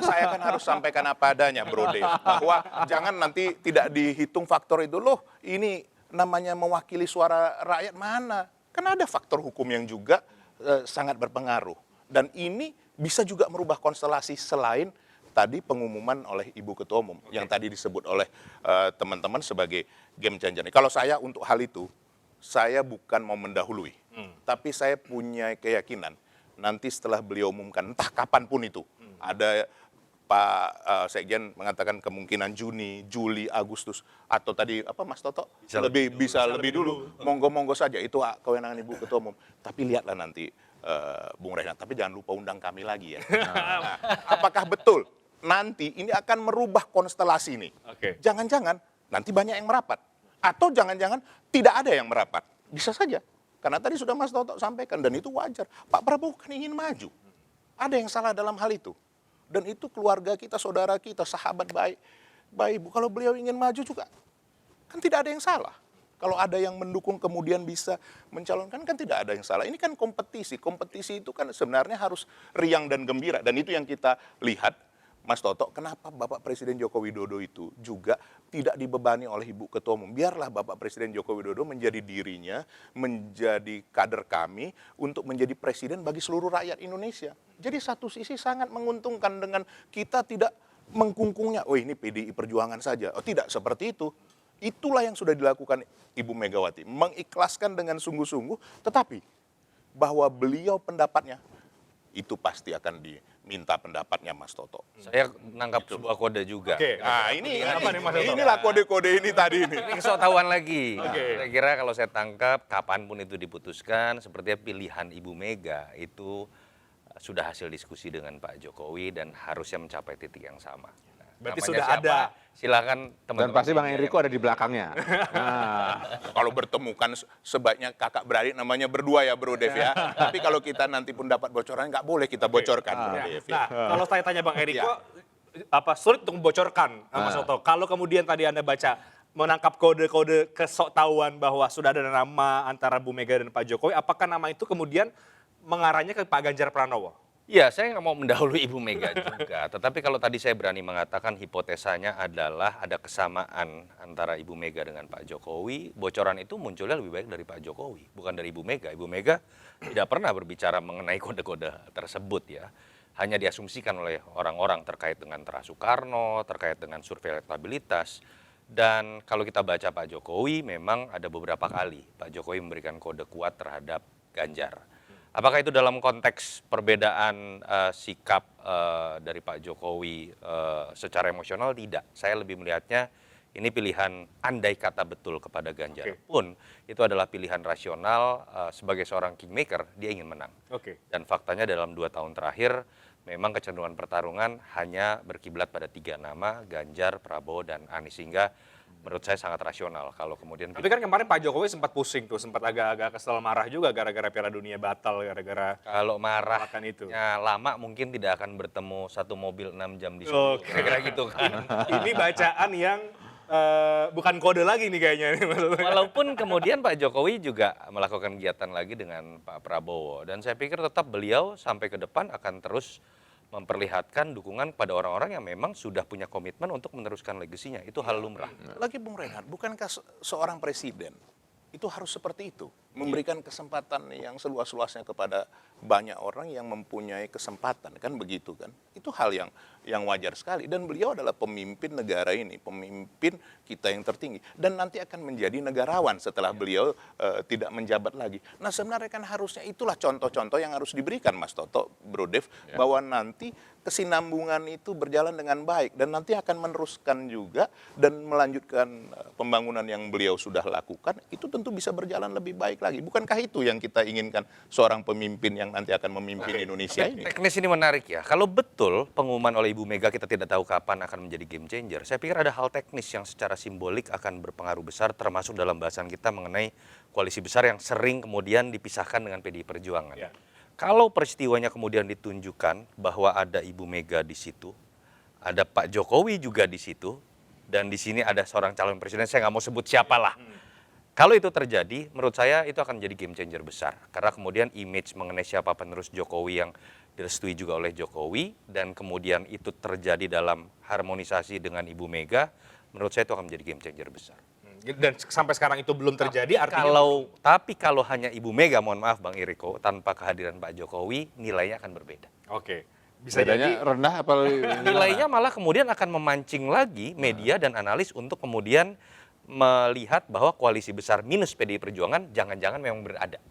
Saya kan harus sampaikan apa adanya, Bro Dev. Bahwa jangan nanti tidak dihitung faktor itu. Loh, ini namanya mewakili suara rakyat mana? Kan ada faktor hukum yang juga sangat berpengaruh. Dan ini bisa juga merubah konstelasi selain tadi pengumuman oleh Ibu Ketua Umum. Yang tadi disebut oleh teman-teman sebagai game changer. Kalau saya untuk hal itu, saya bukan mau mendahului. Tapi saya punya keyakinan nanti setelah beliau umumkan, entah kapanpun itu, ada Pak Sekjen mengatakan kemungkinan Juni, Juli, Agustus, atau tadi apa Mas Toto bisa lebih dulu. Monggo-monggo saja itu kewenangan Ibu Ketua Umum. Tapi lihatlah nanti Bung Reinhardt. Tapi jangan lupa undang kami lagi ya. Nah, apakah betul nanti ini akan merubah konstelasi ini? Jangan-jangan nanti banyak yang merapat, atau jangan-jangan tidak ada yang merapat. Bisa saja. Karena tadi sudah Mas Toto sampaikan, dan itu wajar. Pak Prabowo kan ingin maju. Ada yang salah dalam hal itu. Dan itu keluarga kita, saudara kita, sahabat baik. Ibu, kalau beliau ingin maju juga, kan tidak ada yang salah. Kalau ada yang mendukung kemudian bisa mencalonkan, kan tidak ada yang salah. Ini kan kompetisi. Kompetisi itu kan sebenarnya harus riang dan gembira. Dan itu yang kita lihat, Mas Toto, kenapa Bapak Presiden Joko Widodo itu juga tidak dibebani oleh Ibu Ketua Umum. Biarlah Bapak Presiden Joko Widodo menjadi dirinya, menjadi kader kami untuk menjadi presiden bagi seluruh rakyat Indonesia. Jadi satu sisi sangat menguntungkan dengan kita tidak mengkungkungnya, oh ini PDI Perjuangan saja. Oh tidak, seperti itu. Itulah yang sudah dilakukan Ibu Megawati. Mengikhlaskan dengan sungguh-sungguh, tetapi bahwa beliau pendapatnya, itu pasti akan diminta pendapatnya Mas Toto. Saya nangkap sebuah kode juga. Nah inilah kode-kode ini tadi ini. Ini tahuan lagi. Saya kira kalau saya tangkap, kapanpun itu diputuskan, sepertinya pilihan Ibu Mega itu sudah hasil diskusi dengan Pak Jokowi dan harusnya mencapai titik yang sama. Nah, Berarti Namanya sudah siapa? ada. Silakan Dan teman-teman. pasti Bang media Enrico yang- ada di belakangnya. Nah, Kalau bertemu kan sebaiknya kakak beradik namanya berdua ya Bro Dev ya. Tapi kalau kita nanti pun dapat bocoran nggak boleh kita bocorkan Bro Dev. Ya. Nah, kalau saya tanya Bang Eriko, sulit untuk membocorkan, Mas Otto. Kalau kemudian tadi Anda baca menangkap kode-kode kesoktahuan bahwa sudah ada nama antara Bu Mega dan Pak Jokowi, apakah nama itu kemudian mengarahnya ke Pak Ganjar Pranowo? Iya, saya nggak mau mendahului Ibu Mega juga. Tetapi kalau tadi saya berani mengatakan hipotesanya adalah ada kesamaan antara Ibu Mega dengan Pak Jokowi, bocoran itu munculnya lebih baik dari Pak Jokowi, bukan dari Ibu Mega. Ibu Mega tidak pernah berbicara mengenai kode-kode tersebut ya. Hanya diasumsikan oleh orang-orang terkait dengan Tra Soekarno, terkait dengan survei elektabilitas. Dan kalau kita baca Pak Jokowi, memang ada beberapa kali Pak Jokowi memberikan kode kuat terhadap Ganjar. Apakah itu dalam konteks perbedaan sikap dari Pak Jokowi secara emosional? Tidak. Saya lebih melihatnya ini pilihan andai kata betul kepada Ganjar. Pun itu adalah pilihan rasional sebagai seorang kingmaker, dia ingin menang. Dan faktanya dalam 2 tahun terakhir memang kecenderungan pertarungan hanya berkiblat pada 3 nama, Ganjar, Prabowo, dan Anies. Sehingga menurut saya sangat rasional kalau kemudian Tapi kan kemarin Pak Jokowi sempat pusing tuh, sempat agak-agak kesel marah juga gara-gara Piala Dunia batal, gara-gara kalau marahnya penolakan itu. lama mungkin tidak akan bertemu satu mobil 6 jam di Solo. Oke. Kira-kira gitu kan. Ini bacaan yang bukan kode lagi nih kayaknya. Walaupun kemudian Pak Jokowi juga melakukan kegiatan lagi dengan Pak Prabowo. Dan saya pikir tetap beliau sampai ke depan akan terus memperlihatkan dukungan kepada orang-orang yang memang sudah punya komitmen untuk meneruskan legasinya. Itu hal lumrah. Lagi Bung Reinhardt, bukankah seorang presiden itu harus seperti itu? Memberikan kesempatan yang seluas-luasnya kepada banyak orang yang mempunyai kesempatan, kan begitu kan? Itu hal yang wajar sekali. Dan beliau adalah pemimpin negara ini, pemimpin kita yang tertinggi. Dan nanti akan menjadi negarawan setelah beliau tidak menjabat lagi. Nah sebenarnya kan harusnya itulah contoh-contoh yang harus diberikan Mas Toto, Bro Dev, bahwa nanti kesinambungan itu berjalan dengan baik. Dan nanti akan meneruskan juga dan melanjutkan pembangunan yang beliau sudah lakukan, itu tentu bisa berjalan lebih baik lagi. Bukankah itu yang kita inginkan seorang pemimpin yang nanti akan memimpin Indonesia ini? Teknis ini menarik ya. Kalau betul pengumuman oleh Ibu Mega kita tidak tahu kapan akan menjadi game changer. Saya pikir ada hal teknis yang secara simbolik akan berpengaruh besar termasuk dalam bahasan kita mengenai koalisi besar yang sering kemudian dipisahkan dengan PDI Perjuangan. Ya. Kalau peristiwanya kemudian ditunjukkan bahwa ada Ibu Mega di situ, ada Pak Jokowi juga di situ, dan di sini ada seorang calon presiden, saya nggak mau sebut siapalah. Kalau itu terjadi, menurut saya itu akan jadi game changer besar. Karena kemudian image mengenai siapa penerus Jokowi yang direstui juga oleh Jokowi, dan kemudian itu terjadi dalam harmonisasi dengan Ibu Mega, menurut saya itu akan menjadi game changer besar. Dan sampai sekarang itu belum terjadi, artinya Tapi kalau hanya Ibu Mega, mohon maaf Bang Eriko, tanpa kehadiran Pak Jokowi, nilainya akan berbeda. Oke. Bisa bedanya jadi rendah apa? Nilainya malah kemudian akan memancing lagi media dan analis untuk kemudian melihat bahwa koalisi besar minus PDI Perjuangan jangan-jangan memang berada.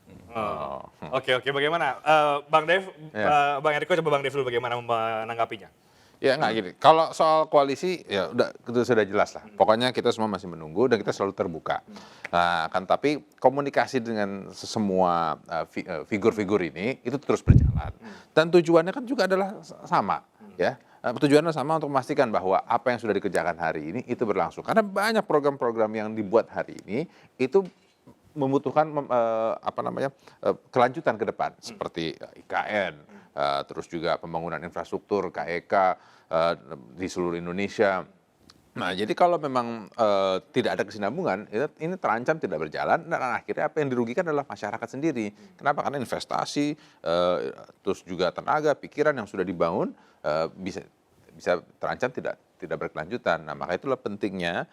Oke, bagaimana? Bang Dev, Ya. Bang Eriko, coba Bang Dev dulu bagaimana menanggapinya? Ya nggak gini, kalau soal koalisi ya udah itu sudah jelas lah. Pokoknya kita semua masih menunggu dan kita selalu terbuka. Nah, kan tapi komunikasi dengan semua figur-figur ini itu terus berjalan. Dan tujuannya kan juga adalah sama, ya. Tujuannya sama untuk memastikan bahwa apa yang sudah dikerjakan hari ini itu berlangsung. Karena banyak program-program yang dibuat hari ini itu membutuhkan kelanjutan ke depan seperti IKN, terus juga pembangunan infrastruktur KEK di seluruh Indonesia. Nah, jadi kalau memang tidak ada kesinambungan, ini terancam tidak berjalan dan akhirnya apa yang dirugikan adalah masyarakat sendiri. Kenapa? Karena investasi, terus juga tenaga, pikiran yang sudah dibangun bisa terancam tidak berkelanjutan. Nah, maka itulah pentingnya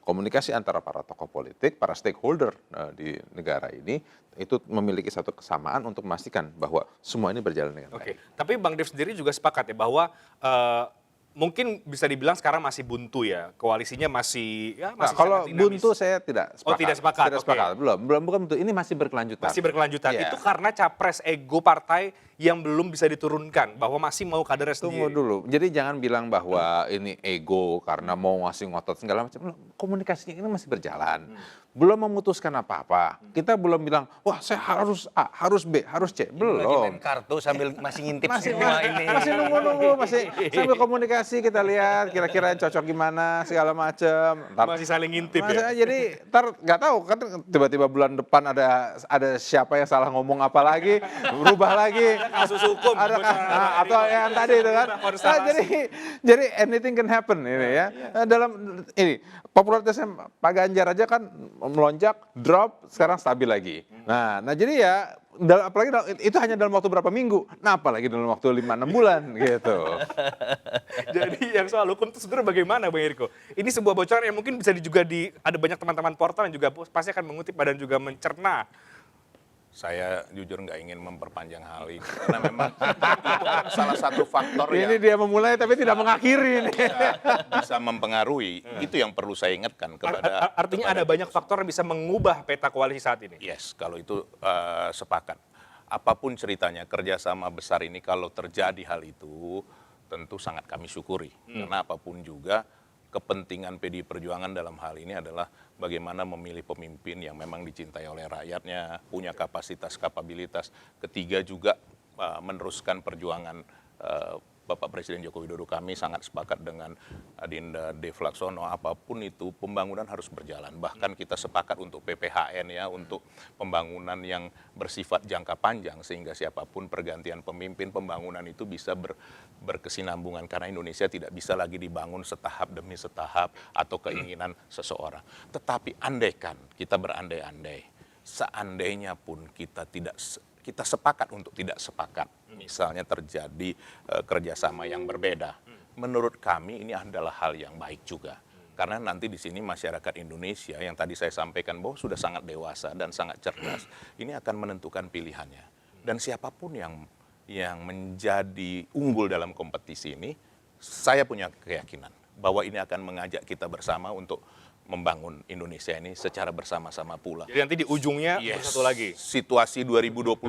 komunikasi antara para tokoh politik, para stakeholder di negara ini itu memiliki satu kesamaan untuk memastikan bahwa semua ini berjalan dengan baik. Oke, tapi Bang Dev sendiri juga sepakat ya bahwa mungkin bisa dibilang sekarang masih buntu ya, koalisinya masih Nah, kalau sangat dinamis. buntu saya tidak sepakat. Oh, tidak sepakat, Tidak oke. sepakat. Belum bukan buntu. Ini masih berkelanjutan. Masih berkelanjutan. Iya. Itu karena capres ego partai yang belum bisa diturunkan, bahwa masih mau kadernya Tunggu sendiri. dulu. Jadi jangan bilang bahwa ini ego karena mau ngasih ngotot segala macam. Komunikasinya ini masih berjalan. belum memutuskan apa-apa. Kita belum bilang, wah saya harus A, harus B, harus C. Lagi Belum. main kartu sambil masih ngintip Masih, semua ini. masih nunggu-nunggu, masih sambil komunikasi kita lihat kira-kira yang cocok gimana segala macam. Masih saling ngintip ya. Jadi ntar nggak tahu kan tiba-tiba bulan depan ada siapa yang salah ngomong apa lagi, berubah lagi. Kasus hukum. Ada atau yang tadi itu kan. Nah, jadi anything can happen ini ya. Dalam ini popularitasnya Pak Ganjar aja kan melonjak, drop, sekarang stabil lagi. Nah jadi ya apalagi itu hanya dalam waktu berapa minggu. Nah apalagi dalam waktu 5-6 bulan gitu. Jadi yang soal hukum itu sebenarnya bagaimana Bang Eriko? Ini sebuah bocoran yang mungkin bisa ada banyak teman-teman portal yang juga pasti akan mengutip dan juga mencerna. Saya jujur nggak ingin memperpanjang hal ini karena memang itu kan salah satu faktor yang Ini dia memulai tapi tidak mengakhiri ini. bisa mempengaruhi. Itu yang perlu saya ingatkan kepada. Artinya ada banyak faktor yang bisa mengubah peta koalisi saat ini. Yes, kalau itu sepakat. Apapun ceritanya, kerjasama besar ini kalau terjadi hal itu tentu sangat kami syukuri. Karena apapun juga kepentingan PDI Perjuangan dalam hal ini adalah bagaimana memilih pemimpin yang memang dicintai oleh rakyatnya, punya kapasitas, kapabilitas. Ketiga juga meneruskan perjuangan Bapak Presiden Joko Widodo. Kami sangat sepakat dengan Adinda Dev Laksono, apapun itu pembangunan harus berjalan. Bahkan kita sepakat untuk PPHN ya, untuk pembangunan yang bersifat jangka panjang sehingga siapapun pergantian pemimpin pembangunan itu bisa berkesinambungan karena Indonesia tidak bisa lagi dibangun setahap demi setahap atau keinginan seseorang. Tetapi andaikan kita berandai-andai, seandainya pun kita sepakat untuk tidak sepakat, misalnya terjadi kerjasama yang berbeda. Menurut kami ini adalah hal yang baik juga. Karena nanti di sini masyarakat Indonesia yang tadi saya sampaikan bahwa sudah sangat dewasa dan sangat cerdas, ini akan menentukan pilihannya. Dan siapapun yang menjadi unggul dalam kompetisi ini, saya punya keyakinan bahwa ini akan mengajak kita bersama untuk membangun Indonesia ini secara bersama-sama pula. Jadi nanti di ujungnya satu lagi. Situasi 2024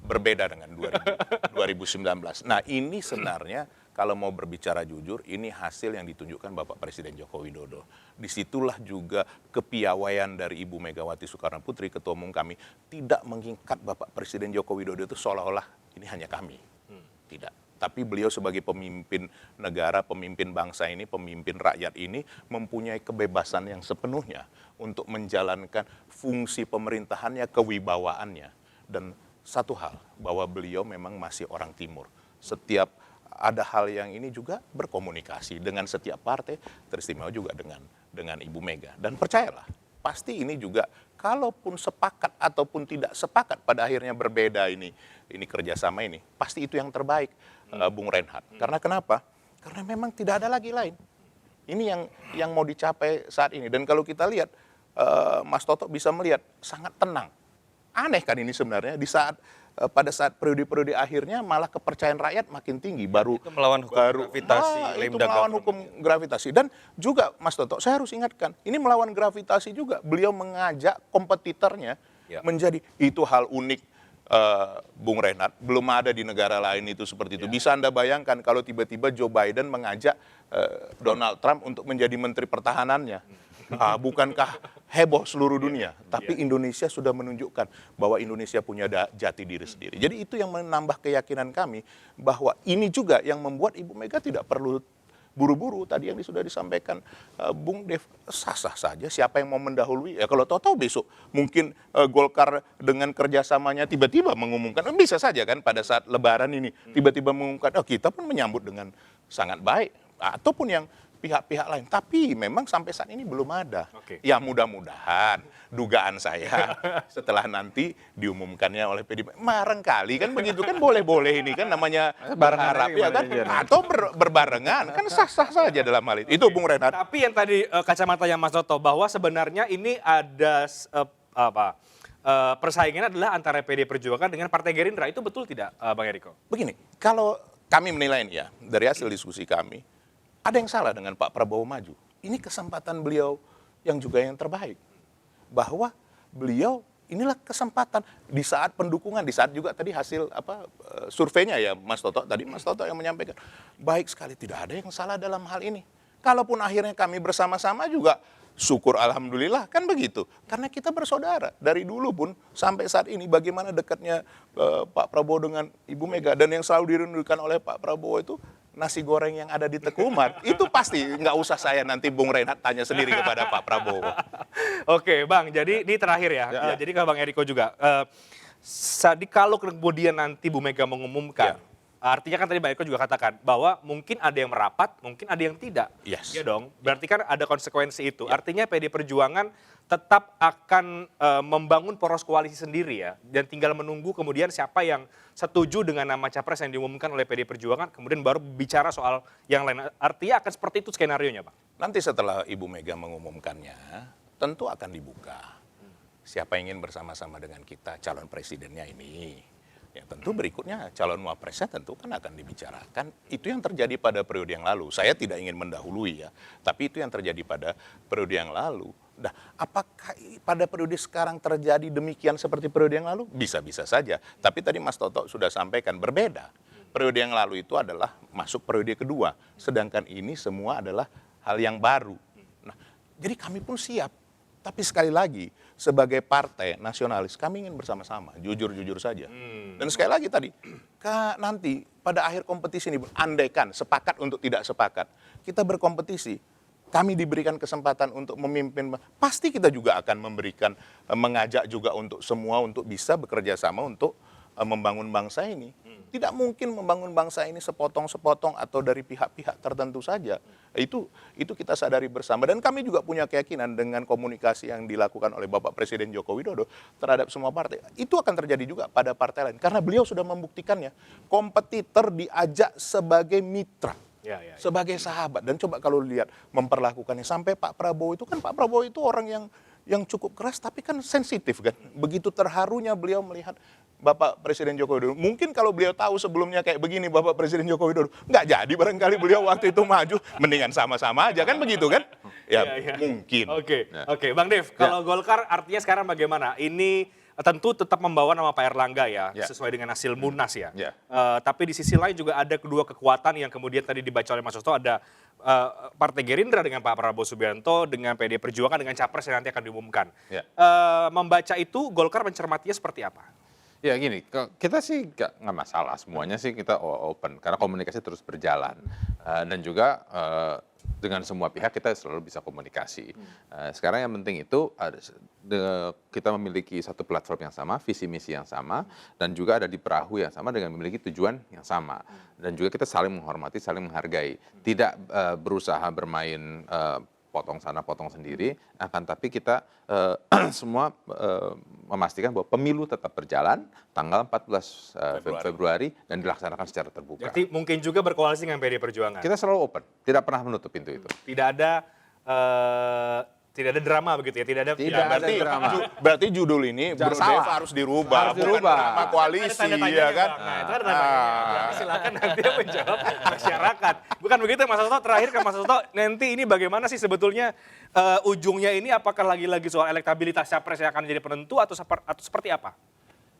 berbeda dengan 2019. Nah ini sebenarnya kalau mau berbicara jujur, ini hasil yang ditunjukkan Bapak Presiden Joko Widodo. Disitulah juga kepiawaian dari Ibu Megawati Soekarno Putri, Ketua Umum kami, tidak mengikat Bapak Presiden Joko Widodo itu seolah-olah ini hanya kami. Tidak. Tapi beliau sebagai pemimpin negara, pemimpin bangsa ini, pemimpin rakyat ini mempunyai kebebasan yang sepenuhnya untuk menjalankan fungsi pemerintahannya, kewibawaannya. Dan satu hal, bahwa beliau memang masih orang timur. Setiap ada hal yang ini juga berkomunikasi dengan setiap partai, teristimewa juga dengan Ibu Mega. Dan percayalah, pasti ini juga kalaupun sepakat ataupun tidak sepakat pada akhirnya berbeda ini kerjasama ini, pasti itu yang terbaik. Bung Reinhardt. Karena kenapa? Karena memang tidak ada lagi lain. Ini yang mau dicapai saat ini. Dan kalau kita lihat, Mas Toto bisa melihat sangat tenang. Aneh kan ini sebenarnya di saat pada saat periode-periode akhirnya malah kepercayaan rakyat makin tinggi. Itu melawan hukum gravitasi. Itu melawan hukum gravitasi. Dan juga Mas Toto, saya harus ingatkan, ini melawan gravitasi juga. Beliau mengajak kompetitornya menjadi itu hal unik. Bung Reinhardt, belum ada di negara lain itu seperti itu. Bisa Anda bayangkan kalau tiba-tiba Joe Biden mengajak Donald Trump untuk menjadi menteri pertahanannya. Bukankah heboh seluruh dunia? Tapi Indonesia sudah menunjukkan bahwa Indonesia punya jati diri sendiri. Jadi itu yang menambah keyakinan kami bahwa ini juga yang membuat Ibu Mega tidak perlu buru-buru tadi yang sudah disampaikan Bung Dev, sah-sah saja siapa yang mau mendahului. Ya kalau tahu-tahu besok mungkin Golkar dengan kerjasamanya tiba-tiba mengumumkan, bisa saja kan pada saat Lebaran ini tiba-tiba mengumumkan, kita pun menyambut dengan sangat baik. Ataupun yang pihak-pihak lain. Tapi memang sampai saat ini belum ada. Ya mudah-mudahan dugaan saya setelah nanti diumumkannya oleh PDIP. Barangkali kan begitu kan boleh-boleh ini kan namanya berharap ya kan. Atau berbarengan kan sah-sah saja dalam hal itu. Itu Bung Reinhardt. Tapi yang tadi kacamatanya Mas Toto bahwa sebenarnya ini ada persaingan adalah antara PDI Perjuangan dengan Partai Gerindra. Itu betul tidak Bang Eriko? Begini, kalau kami menilai ya dari hasil diskusi kami, ada yang salah dengan Pak Prabowo maju. Ini kesempatan beliau yang juga yang terbaik. Bahwa beliau inilah kesempatan di saat pendukungan, di saat juga tadi hasil surveinya ya Mas Toto, tadi Mas Toto yang menyampaikan. Baik sekali, tidak ada yang salah dalam hal ini. Kalaupun akhirnya kami bersama-sama juga syukur alhamdulillah, kan begitu. Karena kita bersaudara. Dari dulu pun sampai saat ini bagaimana dekatnya Pak Prabowo dengan Ibu Mega. Dan yang selalu dirindukan oleh Pak Prabowo itu nasi goreng yang ada di Teguh Umar. Itu pasti nggak usah saya nanti Bung Reinhardt tanya sendiri kepada Pak Prabowo. Oke, Bang. Jadi ini terakhir ya. Jadi ke Bang Eriko juga. Kalau kemudian nanti Bu Mega mengumumkan, artinya kan tadi Bang Eriko juga katakan bahwa mungkin ada yang merapat, mungkin ada yang tidak. Yes. Iya dong. Berarti kan ada konsekuensi itu. Artinya PD Perjuangan tetap akan membangun poros koalisi sendiri ya. Dan tinggal menunggu kemudian siapa yang setuju dengan nama capres yang diumumkan oleh PD Perjuangan, kemudian baru bicara soal yang lain. Artinya akan seperti itu skenarionya, Bang? Nanti setelah Ibu Mega mengumumkannya, tentu akan dibuka. Siapa yang ingin bersama-sama dengan kita calon presidennya ini. Ya tentu berikutnya calon wapresnya tentu kan akan dibicarakan. Itu yang terjadi pada periode yang lalu. Saya tidak ingin mendahului ya, tapi itu yang terjadi pada periode yang lalu. Nah, apakah pada periode sekarang terjadi demikian seperti periode yang lalu? Bisa-bisa saja. Tapi tadi Mas Toto sudah sampaikan berbeda. Periode yang lalu itu adalah masuk periode kedua. Sedangkan ini semua adalah hal yang baru. Nah, jadi kami pun siap. Tapi sekali lagi, sebagai partai nasionalis, kami ingin bersama-sama, jujur-jujur saja. Dan sekali lagi tadi, nanti pada akhir kompetisi ini, andaikan sepakat untuk tidak sepakat, kita berkompetisi, kami diberikan kesempatan untuk memimpin, pasti kita juga akan memberikan, mengajak juga untuk semua untuk bisa bekerja sama untuk membangun bangsa ini. Tidak mungkin membangun bangsa ini sepotong-sepotong atau dari pihak-pihak tertentu saja. Itu kita sadari bersama. Dan kami juga punya keyakinan dengan komunikasi yang dilakukan oleh Bapak Presiden Joko Widodo terhadap semua partai. Itu akan terjadi juga pada partai lain. Karena beliau sudah membuktikannya. Kompetitor diajak sebagai mitra. Sebagai sahabat. Dan coba kalau lihat memperlakukannya. Sampai Pak Prabowo itu kan, Pak Prabowo itu orang yang cukup keras tapi kan sensitif kan. Begitu terharunya beliau melihat Bapak Presiden Joko Widodo. Mungkin kalau beliau tahu sebelumnya kayak begini Bapak Presiden Joko Widodo, nggak jadi barangkali beliau waktu itu maju, mendingan sama-sama aja kan begitu kan? Ya, mungkin. Oke, Bang Dev, kalau Golkar artinya sekarang bagaimana? Ini tentu tetap membawa nama Pak Erlangga ya, sesuai dengan hasil Munas ya. Tapi di sisi lain juga ada kedua kekuatan yang kemudian tadi dibaca oleh Mas Hasto, ada Partai Gerindra dengan Pak Prabowo Subianto, dengan PD Perjuangan, dengan capres yang nanti akan diumumkan. Membaca itu, Golkar mencermatinya seperti apa? Ya gini, kita sih nggak masalah, semuanya sih kita open, karena komunikasi terus berjalan. Dan juga dengan semua pihak kita selalu bisa komunikasi. Sekarang yang penting itu kita memiliki satu platform yang sama, visi misi yang sama, dan juga ada di perahu yang sama dengan memiliki tujuan yang sama. Dan juga kita saling menghormati, saling menghargai. Tidak berusaha bermain potong sana, potong sendiri, akan tapi kita semua memastikan bahwa pemilu tetap berjalan tanggal 14 Februari dan dilaksanakan secara terbuka. Berarti mungkin juga berkoalisi dengan PD Perjuangan? Kita selalu open, tidak pernah menutup pintu itu. Tidak ada drama begitu ya? Tidak ada drama. Berarti judul ini Bro Dev harus dirubah, bukan drama koalisi ya kan? Nah, itu ada namanya. Silakan nanti yang menjawab masyarakat. Bukan begitu Mas Hasto, terakhir ke Mas Hasto, nanti ini bagaimana sih sebetulnya ujungnya ini, apakah lagi-lagi soal elektabilitas capres yang akan jadi penentu atau seperti apa?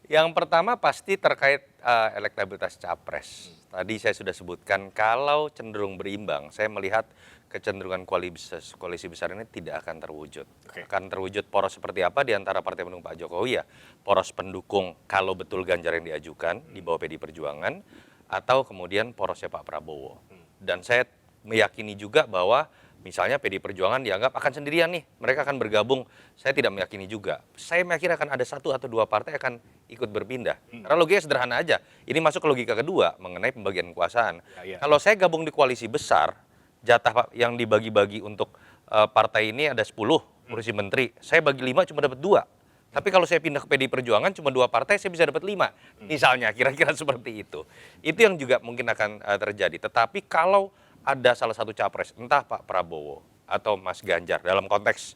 Yang pertama pasti terkait elektabilitas capres. Tadi saya sudah sebutkan kalau cenderung berimbang, saya melihat kecenderungan koalisi besar ini tidak akan terwujud. Akan terwujud poros seperti apa di antara partai pendukung Pak Jokowi ya? Poros pendukung kalau betul Ganjar yang diajukan di bawah PD Perjuangan, atau kemudian porosnya Pak Prabowo. Dan saya meyakini juga bahwa misalnya PD Perjuangan dianggap akan sendirian nih, mereka akan bergabung. Saya tidak meyakini juga. Saya meyakini akan ada satu atau dua partai akan ikut berpindah. Karena logikanya sederhana aja. Ini masuk ke logika kedua mengenai pembagian kekuasaan. Kalau saya gabung di koalisi besar, jatah yang dibagi-bagi untuk partai ini ada 10 kursi menteri. Saya bagi 5 cuma dapat 2. Tapi kalau saya pindah ke PD Perjuangan cuma 2 partai, saya bisa dapat 5. Misalnya kira-kira seperti itu. Itu yang juga mungkin akan terjadi. Tetapi kalau ada salah satu capres, entah Pak Prabowo atau Mas Ganjar, dalam konteks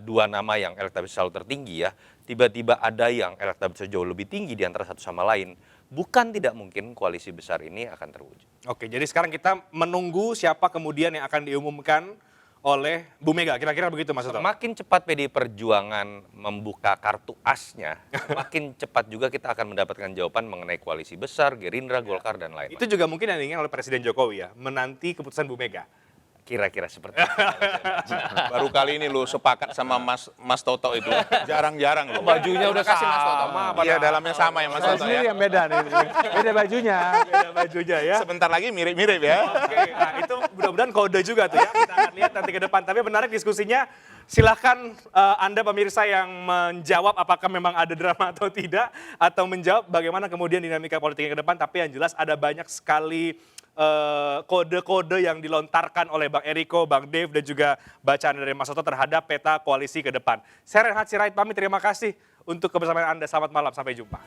dua nama yang elektabilitas selalu tertinggi ya, tiba-tiba ada yang elektabilitas jauh lebih tinggi di antara satu sama lain, bukan tidak mungkin koalisi besar ini akan terwujud. Oke, jadi sekarang kita menunggu siapa kemudian yang akan diumumkan oleh Bu Mega, kira-kira begitu Mas Hasto? Makin cepat PD Perjuangan membuka kartu asnya, makin cepat juga kita akan mendapatkan jawaban mengenai koalisi besar, Gerindra, Golkar, dan lain-lain. Itu juga mungkin yang diinginkan oleh Presiden Jokowi ya, menanti keputusan Bu Mega. Kira-kira seperti itu. Baru kali ini lo sepakat sama Mas Toto itu. Jarang-jarang lo. Bajunya udah Kasih Mas Toto. sama. Iya, dalamnya sama ya Mas Saya Toto sendiri ya. yang beda nih. Beda bajunya. Beda bajunya ya. Sebentar lagi mirip-mirip ya. Oke, nah itu mudah-mudahan kode juga tuh ya. Kita akan lihat nanti ke depan. Tapi menarik diskusinya. Silahkan Anda pemirsa yang menjawab apakah memang ada drama atau tidak. Atau menjawab bagaimana kemudian dinamika politiknya ke depan. Tapi yang jelas ada banyak sekali kode-kode yang dilontarkan oleh Bang Eriko, Bang Dave, dan juga bacaan dari Mas Toto terhadap peta koalisi ke depan. Saya Renhat Sirait pamit, terima kasih untuk kebersamaan Anda. Selamat malam, sampai jumpa.